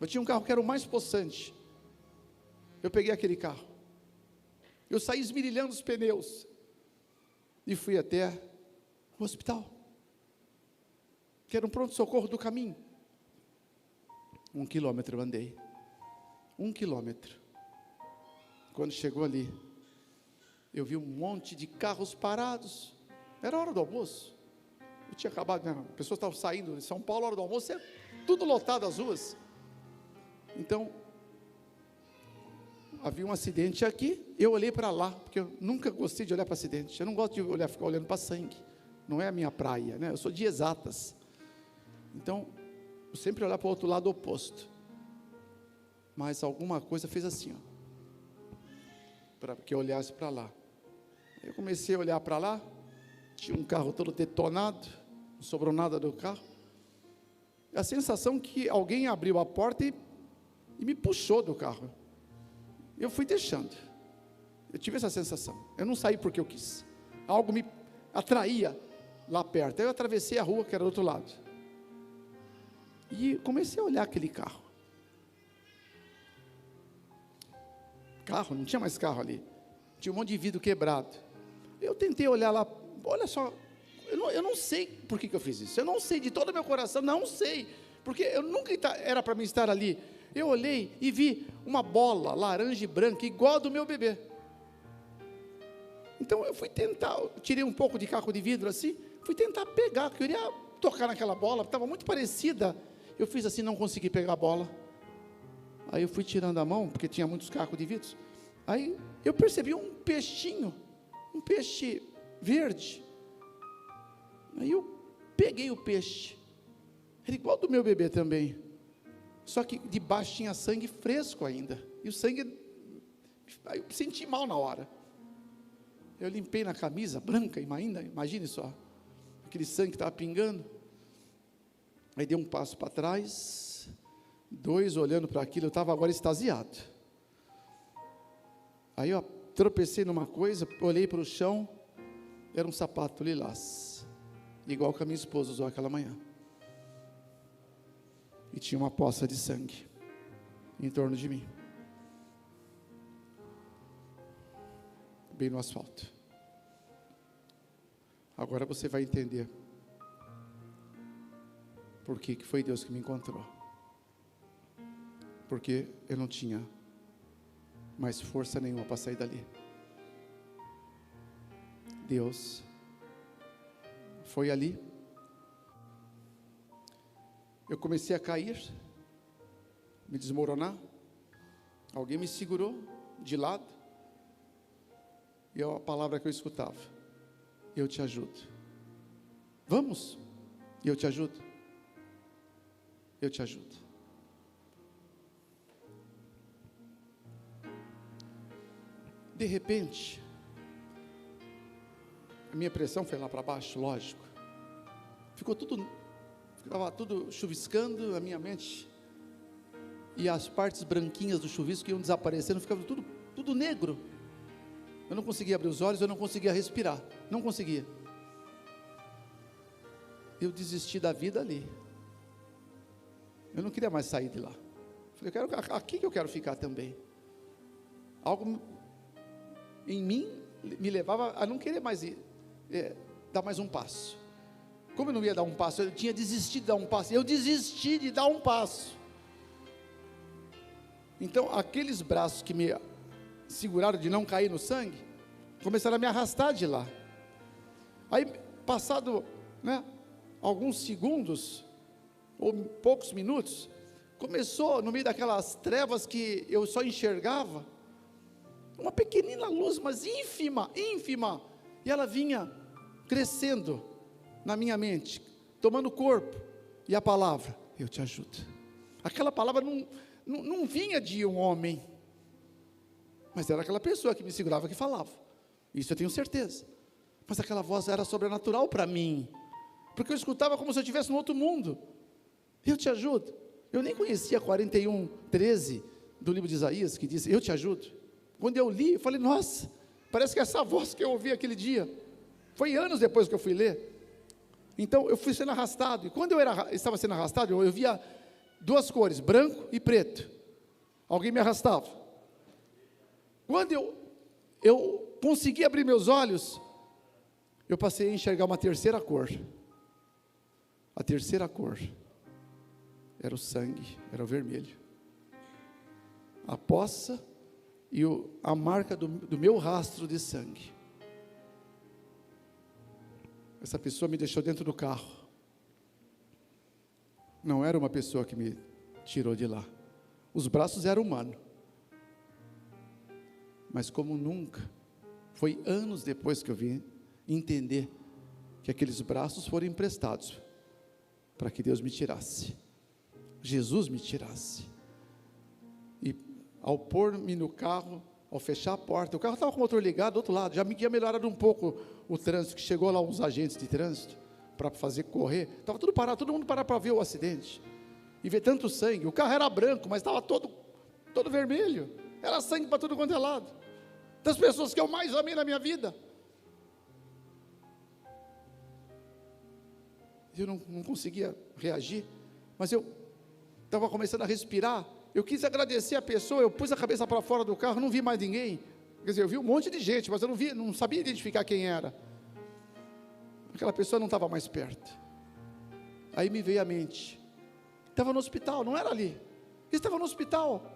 Eu tinha um carro que era o mais possante. Eu peguei aquele carro. Eu saí esmirilhando os pneus. E fui até o hospital. Que era um pronto-socorro do caminho. 1 quilômetro eu andei. 1 quilômetro. Quando chegou ali, eu vi um monte de carros parados. Era hora do almoço. Eu tinha acabado, né? As pessoas estavam saindo de São Paulo, hora do almoço, tudo lotado as ruas. Então, havia um acidente aqui, eu olhei para lá, porque eu nunca gostei de olhar para acidente. Eu não gosto de ficar olhando para sangue. Não é a minha praia, né? Eu sou de exatas. Então, eu sempre olhar para o outro lado oposto. Mas alguma coisa fez assim, para que eu olhasse para lá. Eu comecei a olhar para lá, tinha um carro todo detonado, não sobrou nada do carro. A sensação que alguém abriu a porta e me puxou do carro. Eu fui deixando. Eu tive essa sensação. Eu não saí porque eu quis. Algo me atraía lá perto. Aí eu atravessei a rua, que era do outro lado. E comecei a olhar aquele carro. Não tinha mais carro ali. Tinha um monte de vidro quebrado. Eu tentei olhar lá, olha só, eu não sei por que eu fiz isso. Eu não sei de todo o meu coração, não sei. Porque eu nunca era para mim estar ali. Eu olhei e vi uma bola laranja e branca, igual a do meu bebê. Então eu fui tentar, tirei um pouco de caco de vidro assim, fui tentar pegar, queria tocar naquela bola, estava muito parecida. Eu fiz assim, não consegui pegar a bola. Aí eu fui tirando a mão, porque tinha muitos cacos de vidro. Aí eu percebi um peixinho, um peixe verde. Aí eu peguei o peixe, era igual ao do meu bebê também. Só que debaixo tinha sangue fresco ainda. E o sangue, aí eu senti mal na hora. Eu limpei na camisa branca, imagine só. Aquele sangue que estava pingando. Aí dei um passo para trás. 2 olhando para aquilo, eu estava agora extasiado. Aí eu tropecei numa coisa, olhei para o chão. Era um sapato lilás. Igual que a minha esposa usou aquela manhã. E tinha uma poça de sangue em torno de mim, bem no asfalto. Agora você vai entender por que foi Deus que me encontrou. Porque eu não tinha mais força nenhuma para sair dali. Deus foi ali. Eu comecei a cair, me desmoronar. Alguém me segurou de lado. E a palavra que eu escutava: eu te ajudo. Vamos, e eu te ajudo. Eu te ajudo. De repente, a minha pressão foi lá para baixo, lógico. Ficava tudo chuviscando, a minha mente, e as partes branquinhas do chuvisco iam desaparecendo, ficava tudo negro. Eu não conseguia abrir os olhos, eu não conseguia respirar, não conseguia. Eu desisti da vida ali. Eu não queria mais sair de lá. Falei, aqui que eu quero ficar também. Algo em mim me levava a não querer mais dar mais um passo. Como eu não ia dar um passo, eu tinha desistido de dar um passo. Eu desisti de dar um passo. Então, aqueles braços que me seguraram de não cair no sangue, começaram a me arrastar de lá. Aí, passado, alguns segundos, ou poucos minutos, começou, no meio daquelas trevas que eu só enxergava, uma pequenina luz, mas ínfima, e ela vinha crescendo na minha mente, tomando corpo, e a palavra: eu te ajudo. Aquela palavra não vinha de um homem, mas era aquela pessoa que me segurava que falava, isso eu tenho certeza. Mas aquela voz era sobrenatural para mim, porque eu escutava como se eu estivesse num outro mundo. Eu te ajudo. Eu nem conhecia 41:13 do livro de Isaías, que diz: eu te ajudo. Quando eu li, eu falei: nossa, parece que essa voz que eu ouvi aquele dia, foi anos depois que eu fui ler. Então eu fui sendo arrastado, e quando eu estava sendo arrastado, eu via 2 cores, branco e preto. Alguém me arrastava. Quando eu consegui abrir meus olhos, eu passei a enxergar uma terceira cor. A terceira cor era o sangue, era o vermelho. A poça e a marca do meu rastro de sangue. essa pessoa me deixou dentro do carro. Não era uma pessoa que me tirou de lá. Os braços eram humanos. Mas como nunca, foi anos depois que eu vim entender que aqueles braços foram emprestados para que Deus me tirasse, Jesus me tirasse. E ao pôr-me no carro, ao fechar a porta, o carro estava com o motor ligado do outro lado, já tinha melhorado um pouco o trânsito, que chegou lá uns agentes de trânsito para fazer correr, estava tudo parado, todo mundo parado para ver o acidente e ver tanto sangue. O carro era branco, mas estava todo vermelho, era sangue para tudo quanto é lado, das pessoas que eu mais amei na minha vida. Eu não conseguia reagir, mas eu estava começando a respirar. Eu quis agradecer a pessoa, eu pus a cabeça para fora do carro, não vi mais ninguém. Quer dizer, eu vi um monte de gente, mas eu não sabia identificar quem era. Aquela pessoa não estava mais perto. Aí me veio à mente, estava no hospital, não era ali, estava no hospital.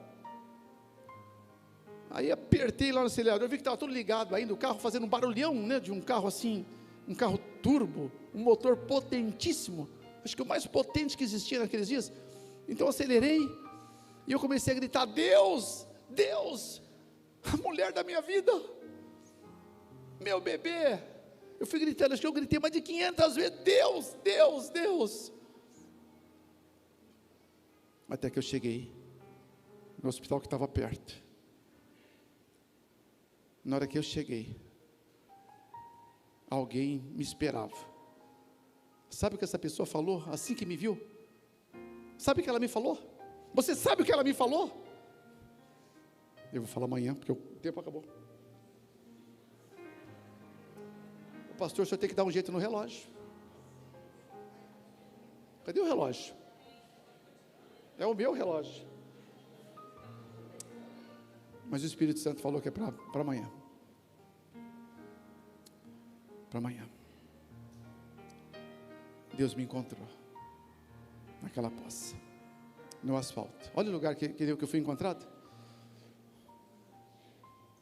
Aí apertei lá no acelerador, vi que estava tudo ligado ainda, o carro fazendo um barulhão, né, de um carro assim, um carro turbo, um motor potentíssimo, acho que o mais potente que existia naqueles dias. Então eu acelerei, e eu comecei a gritar: Deus, Deus, a mulher da minha vida, meu bebê. Eu fui gritando, acho que eu gritei mais de 500 vezes: Deus, Deus, Deus. Até que eu cheguei no hospital que estava perto. Na hora que eu cheguei, alguém me esperava. Sabe o que essa pessoa falou assim que me viu? Sabe o que ela me falou? Você sabe o que ela me falou? Eu vou falar amanhã, porque o tempo acabou. O pastor só tem que dar um jeito no relógio. Cadê o relógio? É o meu relógio. Mas o Espírito Santo falou que é para amanhã. Para amanhã. Deus me encontrou naquela poça, no asfalto. Olha o lugar que eu fui encontrado.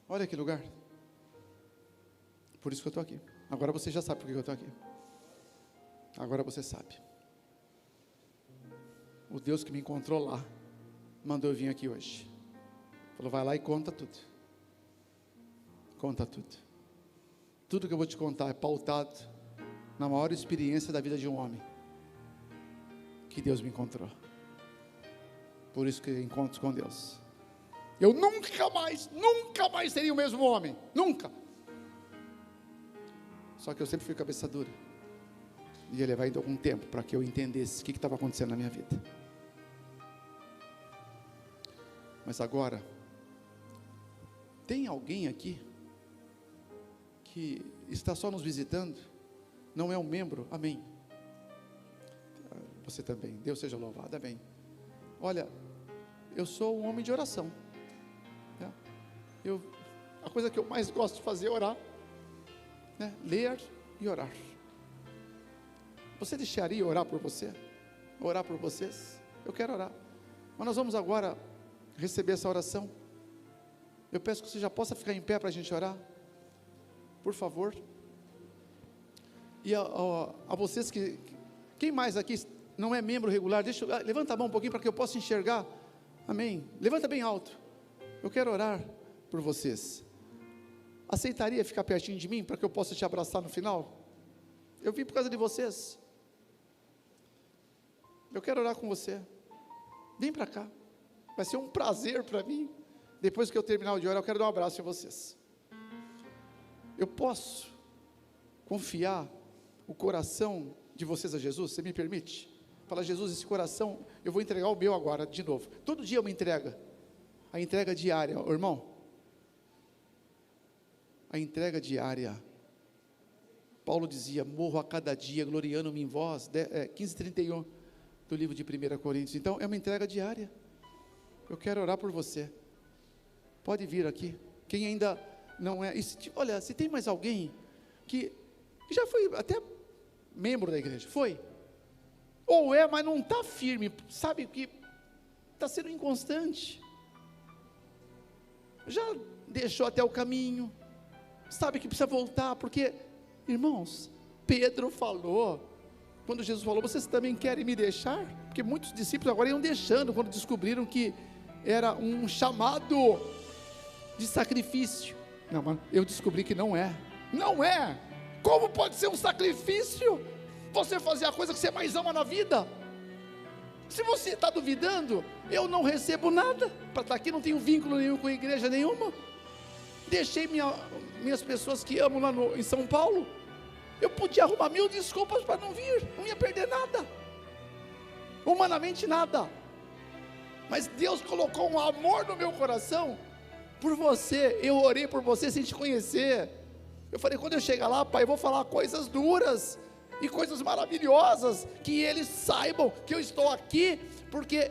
Olha que lugar. Por isso que eu estou aqui. Agora você já sabe por que eu estou aqui. Agora você sabe. O Deus que me encontrou lá mandou eu vir aqui hoje. Falou: vai lá e conta tudo. Conta tudo. Tudo que eu vou te contar é pautado na maior experiência da vida de um homem, que Deus me encontrou. Por isso que eu encontro com Deus. Eu nunca mais seria o mesmo homem. Nunca. Só que eu sempre fui cabeça dura. Ia levar ainda algum tempo para que eu entendesse o que estava acontecendo na minha vida. Mas agora, tem alguém aqui que está só nos visitando, não é um membro? Amém. Você também, Deus seja louvado, amém. Olha, eu sou um homem de oração, né? A coisa que eu mais gosto de fazer é orar, né? Ler e orar. Você deixaria orar por você? Orar por vocês? Eu quero orar, mas nós vamos agora receber essa oração. Eu peço que você já possa ficar em pé para a gente orar, por favor. E a vocês que, quem mais aqui não é membro regular, levanta a mão um pouquinho para que eu possa enxergar. Amém, levanta bem alto. Eu quero orar por vocês. Aceitaria ficar pertinho de mim, para que eu possa te abraçar no final? Eu vim por causa de vocês. Eu quero orar com você. Vem para cá, vai ser um prazer para mim. Depois que eu terminar de orar, eu quero dar um abraço em vocês. Eu posso confiar o coração de vocês a Jesus? Você me permite? Fala: Jesus, esse coração, eu vou entregar o meu agora, de novo. Todo dia é uma entrega. A entrega diária, ô irmão. A entrega diária. Paulo dizia: morro a cada dia, gloriando-me em vós. 15:31 do livro de 1 Coríntios. Então, é uma entrega diária. Eu quero orar por você. Pode vir aqui. Quem ainda não é... olha, se tem mais alguém que já foi até membro da igreja, foi, ou é, mas não está firme, sabe que está sendo inconstante, já deixou até o caminho, sabe que precisa voltar, porque, irmãos, Pedro falou, quando Jesus falou, vocês também querem me deixar? Porque muitos discípulos agora iam deixando, quando descobriram que era um chamado de sacrifício. Não, mas eu descobri que não é. Não é. Como pode ser um sacrifício você fazer a coisa que você mais ama na vida? Se você está duvidando, eu não recebo nada para estar aqui, não tenho vínculo nenhum com igreja nenhuma. Deixei minhas pessoas que amo lá em São Paulo. Eu podia arrumar 1000 desculpas para não vir, não ia perder nada, humanamente nada, mas Deus colocou um amor no meu coração por você. Eu orei por você sem te conhecer. Eu falei, quando eu chegar lá, Pai, eu vou falar coisas duras e coisas maravilhosas, que eles saibam que eu estou aqui, porque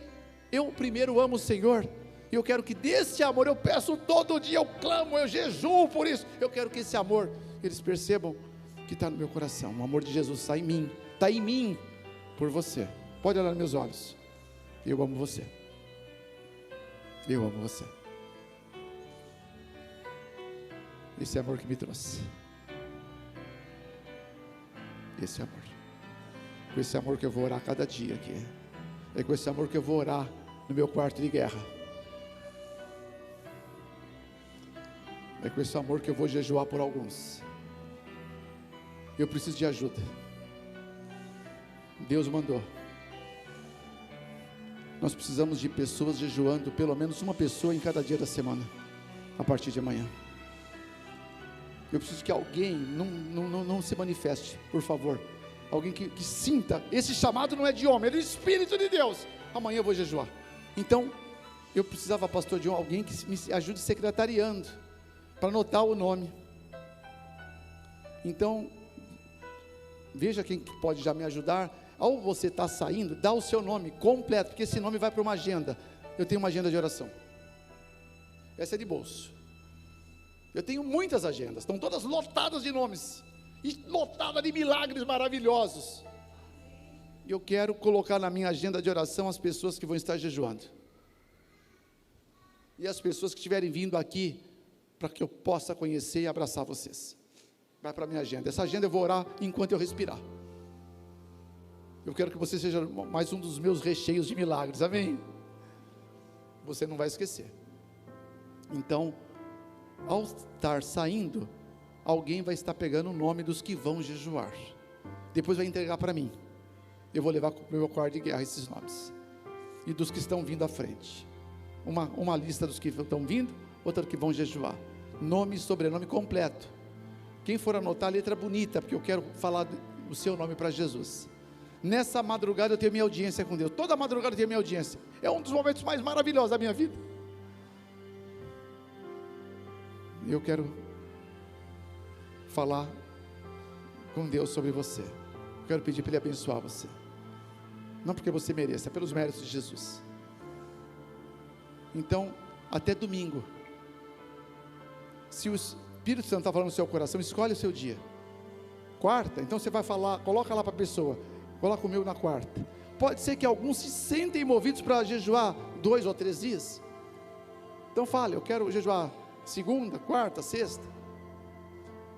eu primeiro amo o Senhor, e eu quero que desse amor, eu peço todo dia, eu clamo, eu jejuo por isso, eu quero que esse amor, eles percebam que está no meu coração, o amor de Jesus está em mim, por você. Pode olhar nos meus olhos, eu amo você, eu amo você. Esse amor que me trouxe, esse amor, com esse amor que eu vou orar cada dia aqui, é com esse amor que eu vou orar no meu quarto de guerra, é com esse amor que eu vou jejuar por alguns. Eu preciso de ajuda, Deus mandou, nós precisamos de pessoas jejuando, pelo menos uma pessoa em cada dia da semana, a partir de amanhã. Eu preciso que alguém não se manifeste, por favor, alguém que sinta, esse chamado não é de homem, é do Espírito de Deus, amanhã eu vou jejuar. Então, eu precisava, pastor John, alguém que me ajude secretariando, para anotar o nome. Então, veja quem pode já me ajudar. Ao você estar saindo, dá o seu nome completo, porque esse nome vai para uma agenda. Eu tenho uma agenda de oração, essa é de bolso. Eu tenho muitas agendas, estão todas lotadas de nomes, e lotadas de milagres maravilhosos. E eu quero colocar na minha agenda de oração as pessoas que vão estar jejuando, e as pessoas que estiverem vindo aqui, para que eu possa conhecer e abraçar vocês. Vai para a minha agenda, essa agenda eu vou orar enquanto eu respirar. Eu quero que você seja mais um dos meus recheios de milagres, amém? Você não vai esquecer. Então, ao estar saindo, alguém vai estar pegando o nome dos que vão jejuar, depois vai entregar para mim, eu vou levar para o meu quarto de guerra esses nomes, e dos que estão vindo à frente, uma lista dos que estão vindo, outra que vão jejuar, nome e sobrenome completo. Quem for anotar, letra bonita, porque eu quero falar o seu nome para Jesus. Nessa madrugada eu tenho minha audiência com Deus, toda madrugada eu tenho minha audiência, é um dos momentos mais maravilhosos da minha vida. Eu quero falar com Deus sobre você, eu quero pedir para Ele abençoar você, não porque você mereça, é pelos méritos de Jesus. Então, até domingo, se o Espírito Santo está falando no seu coração, escolhe o seu dia. Quarta, então você vai falar, coloca lá para a pessoa, coloca o meu na quarta. Pode ser que alguns se sentem movidos para jejuar 2 ou 3 dias, então fale, eu quero jejuar segunda, quarta, sexta.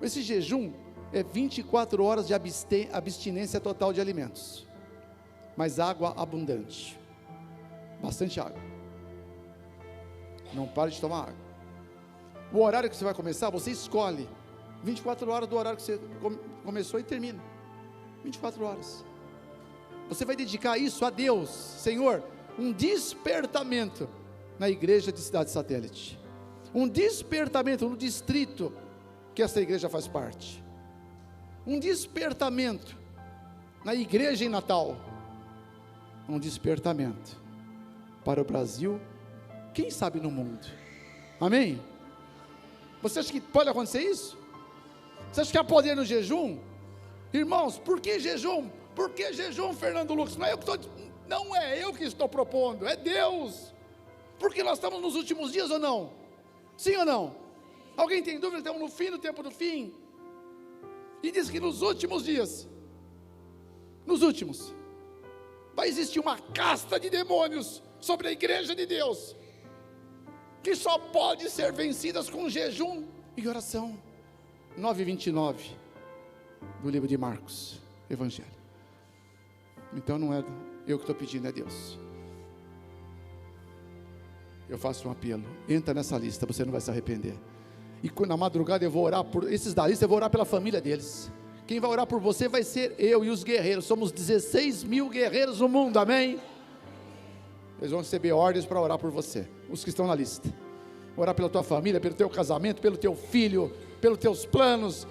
Esse jejum é 24 horas de abstinência total de alimentos, mas água abundante, bastante água, não pare de tomar água. O horário que você vai começar, você escolhe 24 horas do horário que você começou e termina, 24 horas, você vai dedicar isso a Deus. Senhor, um despertamento na igreja de Cidade Satélite, um despertamento no distrito que essa igreja faz parte, um despertamento na igreja em Natal, um despertamento para o Brasil, quem sabe no mundo, amém? Você acha que pode acontecer isso? Você acha que há poder no jejum? Irmãos, por que jejum? Por que jejum, Fernando Lucas? Não é eu que estou propondo, é Deus, porque nós estamos nos últimos dias ou não? Sim ou não? Alguém tem dúvida? Estamos no fim do tempo do fim, e diz que nos últimos dias, vai existir uma casta de demônios sobre a igreja de Deus, que só pode ser vencidas com jejum e oração. 9:29, do livro de Marcos, Evangelho. Então não é eu que estou pedindo, é Deus. Eu faço um apelo, entra nessa lista, você não vai se arrepender. E na madrugada eu vou orar por esses da lista, eu vou orar pela família deles. Quem vai orar por você vai ser eu e os guerreiros. Somos 16 mil guerreiros no mundo, amém? Eles vão receber ordens para orar por você, os que estão na lista. Orar pela tua família, pelo teu casamento, pelo teu filho, pelos teus planos,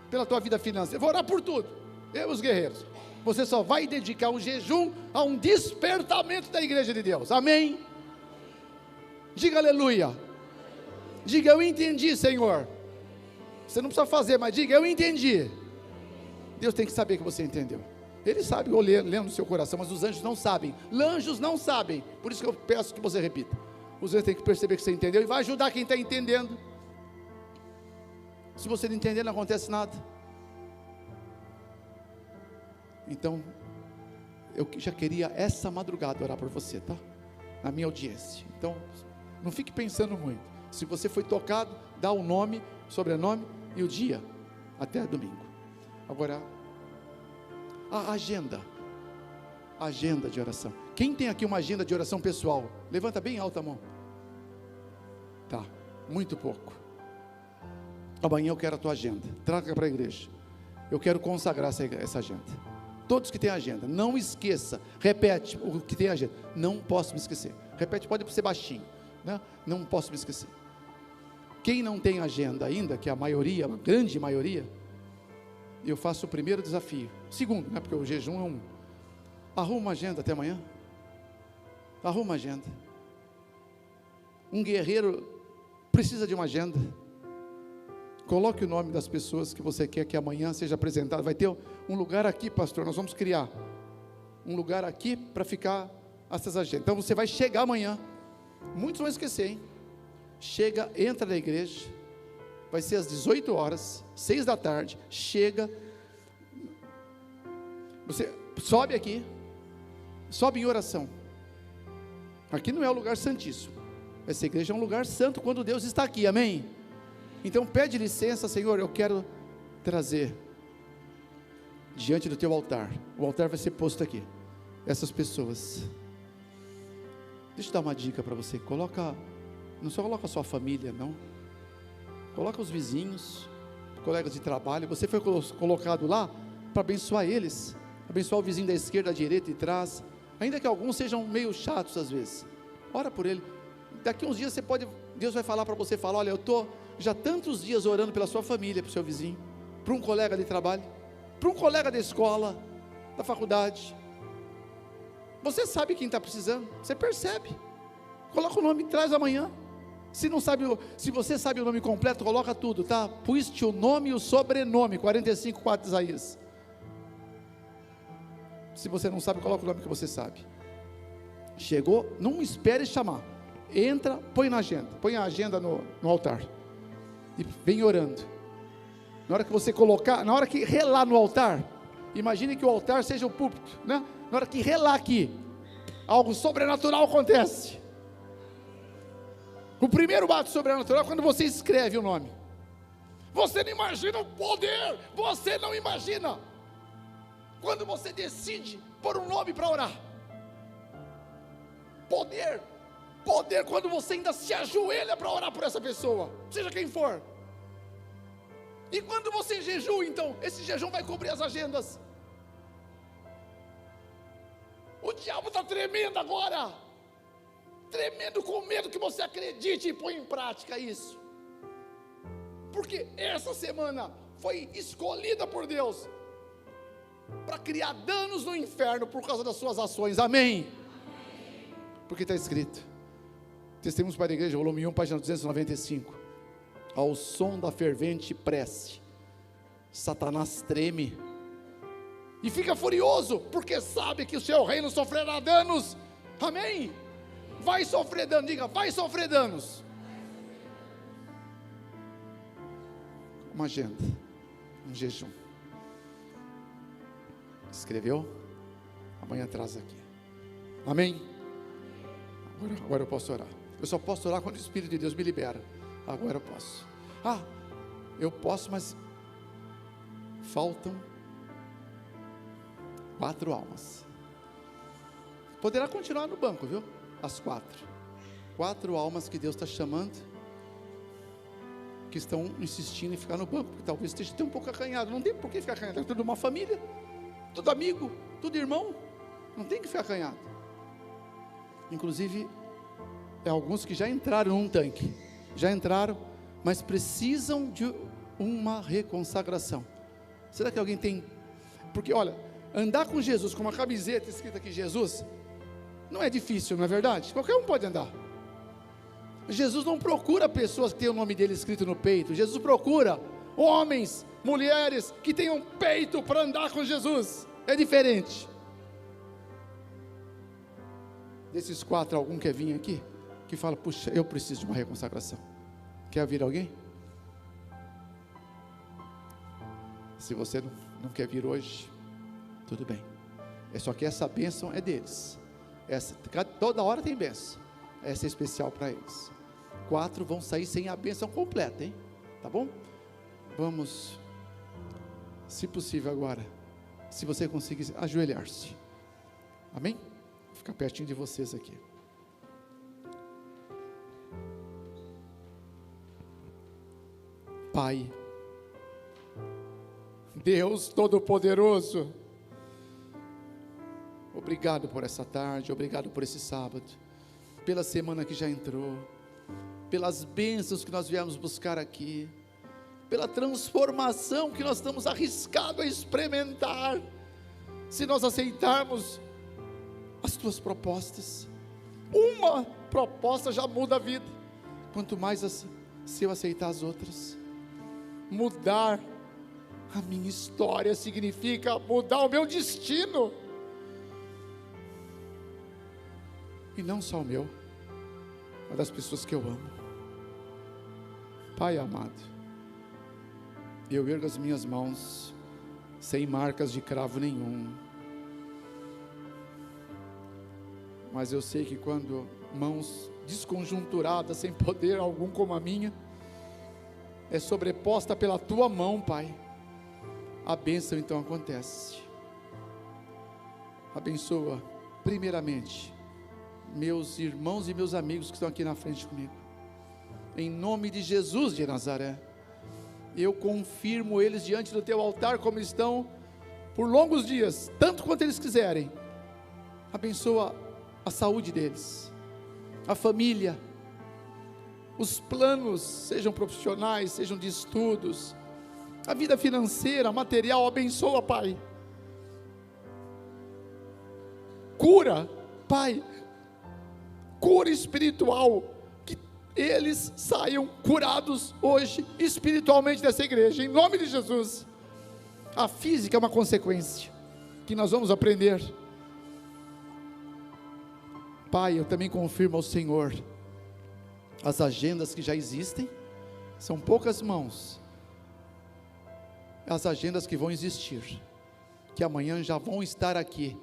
pela tua vida financeira. Eu vou orar por tudo, eu e os guerreiros. Você só vai dedicar um jejum a um despertamento da igreja de Deus, amém? Diga aleluia. Diga, eu entendi, Senhor. Você não precisa fazer, mas diga, eu entendi. Deus tem que saber que você entendeu. Ele sabe, lendo no seu coração, mas os anjos não sabem. Anjos não sabem. Por isso que eu peço que você repita. Os anjos têm que perceber que você entendeu e vai ajudar quem está entendendo. Se você não entender, não acontece nada. Então, eu já queria essa madrugada orar por você, tá? Na minha audiência. Então, não fique pensando muito. Se você foi tocado, dá o nome, sobrenome e o dia, até domingo. Agora, a agenda de oração. Quem tem aqui uma agenda de oração pessoal? Levanta bem alta a mão. Tá, muito pouco. Amanhã eu quero a tua agenda, traga para a igreja. Eu quero consagrar essa agenda. Todos que têm agenda, não esqueça. Repete o que tem agenda. Não posso me esquecer. Repete, pode ser baixinho, né? Não posso me esquecer. Quem não tem agenda ainda, que é a maioria, a grande maioria, eu faço o primeiro desafio. Segundo, né, porque o jejum é um. Arruma uma agenda até amanhã. Arruma uma agenda. Um guerreiro precisa de uma agenda. Coloque o nome das pessoas que você quer que amanhã seja apresentado. Vai ter um lugar aqui, pastor, nós vamos criar um lugar aqui para ficar essas agendas. Então você vai chegar amanhã. Muitos vão esquecer, hein? Chega, entra na igreja, vai ser às 18 horas, 6 da tarde, chega, você sobe aqui, sobe em oração. Aqui não é o lugar santíssimo, essa igreja é um lugar santo quando Deus está aqui, amém? Então pede licença, Senhor, eu quero trazer diante do teu altar, o altar vai ser posto aqui, essas pessoas. Deixa eu dar uma dica para você, não só coloca a sua família, não. Coloca os vizinhos, colegas de trabalho. Você foi colocado lá para abençoar eles, abençoar o vizinho da esquerda, da direita e de trás. Ainda que alguns sejam meio chatos às vezes. Ora por ele. Daqui uns dias Deus vai falar para você, olha, eu estou já tantos dias orando pela sua família, para o seu vizinho, para um colega de trabalho, para um colega da escola, da faculdade. Você sabe quem está precisando, você percebe. Coloca o nome, traz amanhã. Se você sabe o nome completo, coloca tudo, tá? Puiste o nome e o sobrenome, 45:4 de Isaías. Se você não sabe, coloca o nome que você sabe. Chegou, não espere chamar. Entra, põe na agenda, põe a agenda no altar. E vem orando. Na hora que você colocar, na hora que relar no altar, imagine que o altar seja o púlpito, né? Na hora que relar aqui, algo sobrenatural acontece. O primeiro ato sobrenatural é quando você escreve o nome. Você não imagina o poder, você não imagina. Quando você decide pôr um nome para orar. Poder quando você ainda se ajoelha para orar por essa pessoa, seja quem for. E quando você jejua, então, esse jejum vai cobrir as agendas. O diabo está tremendo agora. Tremendo com medo que você acredite e põe em prática isso. Porque essa semana foi escolhida por Deus para criar danos no inferno por causa das suas ações, amém? Porque está escrito, Testemunhos para a Igreja, volume 1, página 295, ao som da fervente prece, Satanás treme, e fica furioso, porque sabe que o seu reino sofrerá danos, amém? Vai sofrer danos, diga, vai sofrer danos. Uma agenda, um jejum. Escreveu? Amanhã traz aqui. Amém? Agora eu posso orar. Eu só posso orar quando o Espírito de Deus me libera. Agora eu posso. Eu posso, mas faltam 4 almas. Poderá continuar no banco, viu? As 4 almas que Deus está chamando, que estão insistindo em ficar no banco, porque talvez esteja até um pouco acanhado. Não tem por que ficar acanhado, é tudo uma família, tudo amigo, tudo irmão, não tem que ficar acanhado. Inclusive, alguns que já entraram num tanque, já entraram, mas precisam de uma reconsagração. Será que alguém tem? Porque olha, andar com Jesus com uma camiseta escrita aqui Jesus, não é difícil, não é verdade? Qualquer um pode andar. Jesus não procura pessoas que tenham o nome dele escrito no peito. Jesus procura homens, mulheres que tenham peito para andar com Jesus. É diferente. Desses 4, algum quer vir aqui? Que fala, puxa, eu preciso de uma reconsagração. Quer vir alguém? Se você não quer vir hoje, tudo bem. É só que essa bênção é deles. Toda hora tem bênção. Essa é especial para eles. 4 vão sair sem a bênção completa, hein? Tá bom? Vamos, se possível agora, se você conseguir ajoelhar-se. Amém? Vou ficar pertinho de vocês aqui. Pai, Deus Todo-Poderoso, obrigado por essa tarde, obrigado por esse sábado, pela semana que já entrou, pelas bênçãos que nós viemos buscar aqui, pela transformação que nós estamos arriscados a experimentar, se nós aceitarmos as tuas propostas. Uma proposta já muda a vida, quanto mais se eu aceitar as outras. Mudar a minha história significa mudar o meu destino, e não só o meu, mas das pessoas que eu amo. Pai amado, eu ergo as minhas mãos, sem marcas de cravo nenhum, mas eu sei que quando mãos desconjunturadas, sem poder algum como a minha, é sobreposta pela tua mão, Pai, a bênção então acontece. Abençoa primeiramente meus irmãos e meus amigos que estão aqui na frente comigo, em nome de Jesus de Nazaré. Eu confirmo eles diante do teu altar como estão por longos dias, tanto quanto eles quiserem. Abençoa a saúde deles, a família, os planos, sejam profissionais, sejam de estudos, a vida financeira, material. Abençoa, Pai. Cura, Pai, cura espiritual, que eles saiam curados hoje espiritualmente dessa igreja, em nome de Jesus. A física é uma consequência que nós vamos aprender. Pai, eu também confirmo ao Senhor as agendas que já existem, são poucas mãos, as agendas que vão existir, que amanhã já vão estar aqui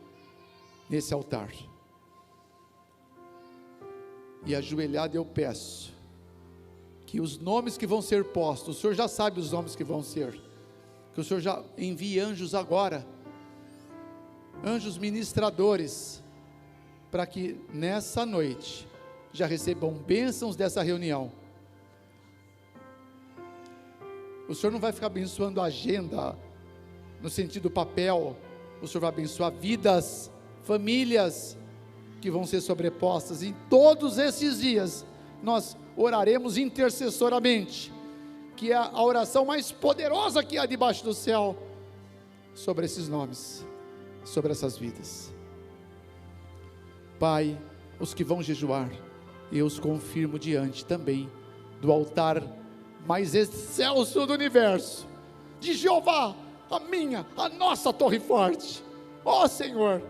nesse altar. E ajoelhado eu peço que os nomes que vão ser postos, o Senhor já sabe os nomes que vão ser, que o Senhor já envie anjos agora, anjos ministradores, para que nessa noite já recebam bênçãos dessa reunião. O Senhor não vai ficar abençoando a agenda no sentido papel, o Senhor vai abençoar vidas, famílias que vão ser sobrepostas. Em todos esses dias nós oraremos intercessoramente, que é a oração mais poderosa que há debaixo do céu, sobre esses nomes, sobre essas vidas. Pai, os que vão jejuar, eu os confirmo diante também do altar mais excelso do universo, de Jeová, a nossa torre forte. Ó Senhor,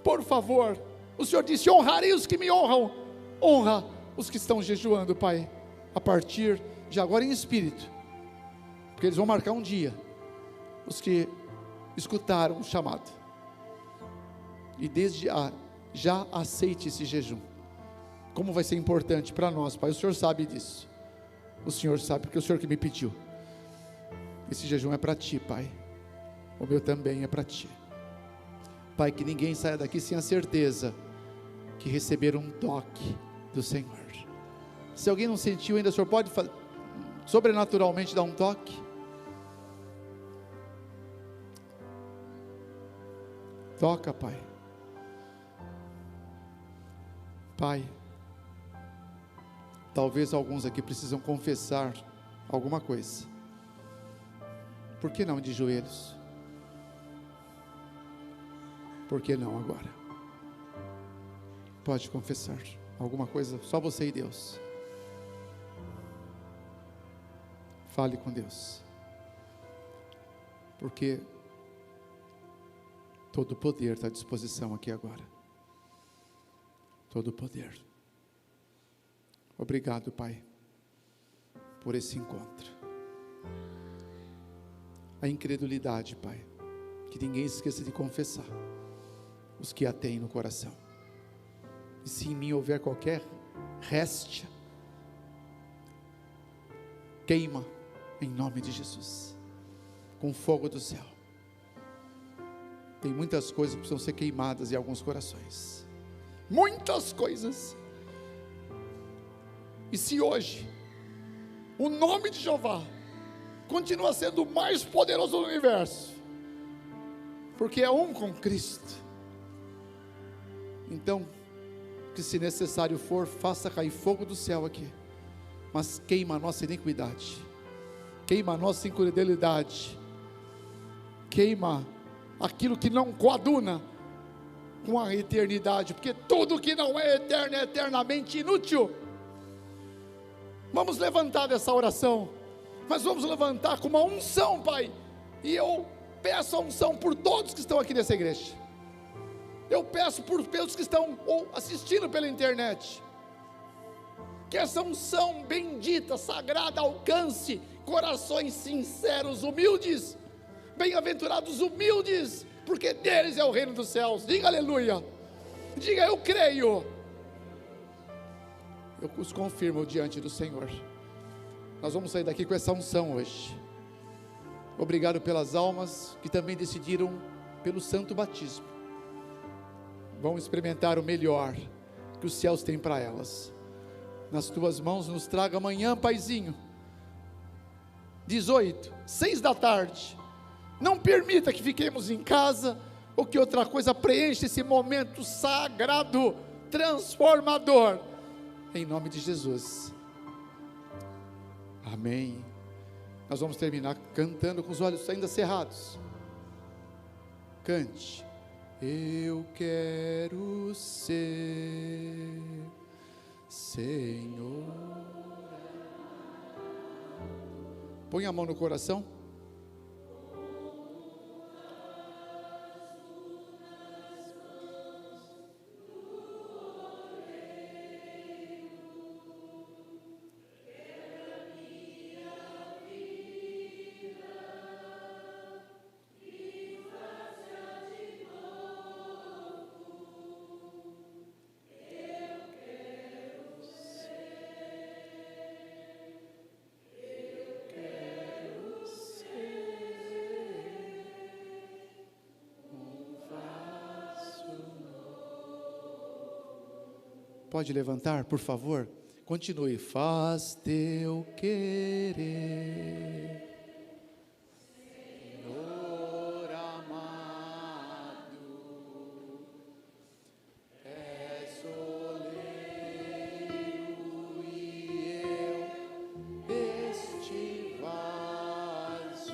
por favor, o Senhor disse: honrarei os que me honram. Honra os que estão jejuando, Pai, a partir de agora em espírito, porque eles vão marcar um dia, os que escutaram o chamado, e desde já aceite esse jejum. Como vai ser importante para nós, Pai, o Senhor sabe disso, o Senhor sabe, porque é o Senhor que me pediu. Esse jejum é para Ti, Pai. O meu também é para Ti. Pai, que ninguém saia daqui sem a certeza que receberam um toque do Senhor. Se alguém não sentiu ainda, o Senhor pode sobrenaturalmente dar um toque? Toca, Pai. Pai, talvez alguns aqui precisam confessar alguma coisa. Por que não de joelhos? Por que não agora? Pode confessar alguma coisa, só você e Deus. Fale com Deus. Porque todo o poder está à disposição aqui agora. Todo o poder. Obrigado, Pai, por esse encontro. A incredulidade, Pai, que ninguém esqueça de confessar, os que a têm no coração. E se em mim houver qualquer réstia, queima em nome de Jesus, com fogo do céu. Tem muitas coisas que precisam ser queimadas em alguns corações, muitas coisas. E se hoje o nome de Jeová continua sendo o mais poderoso do universo, porque é um com Cristo, então, que se necessário for, faça cair fogo do céu aqui, mas queima a nossa iniquidade, queima a nossa incredulidade, queima aquilo que não coaduna com a eternidade, porque tudo que não é eterno é eternamente inútil. Vamos levantar dessa oração, mas vamos levantar com uma unção, Pai, e eu peço a unção por todos que estão aqui nessa igreja, eu peço pelos que estão assistindo pela internet, que essa unção bendita, sagrada, alcance corações sinceros, humildes. Bem-aventurados humildes, porque deles é o reino dos céus. Diga aleluia, diga eu creio. Eu os confirmo diante do Senhor. Nós vamos sair daqui com essa unção hoje. Obrigado pelas almas que também decidiram pelo santo batismo. Vão experimentar o melhor que os céus têm para elas. Nas tuas mãos nos traga amanhã, Paizinho, 18, 6 da tarde. Não permita que fiquemos em casa ou que outra coisa preencha esse momento sagrado, transformador, em nome de Jesus. Amém. Nós vamos terminar cantando com os olhos ainda cerrados. Cante. Eu quero ser Senhor. Põe a mão no coração. Pode levantar, por favor. Continue. Faz teu querer, Senhor amado, és oleiro e eu este vaso,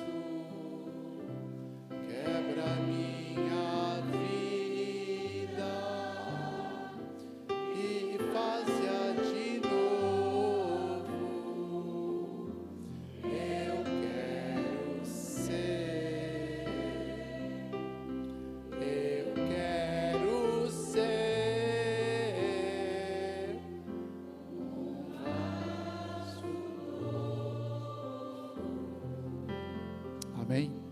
quebra minha vida e faz-a de novo. Eu quero ser, eu quero ser um vaso novo. Amém.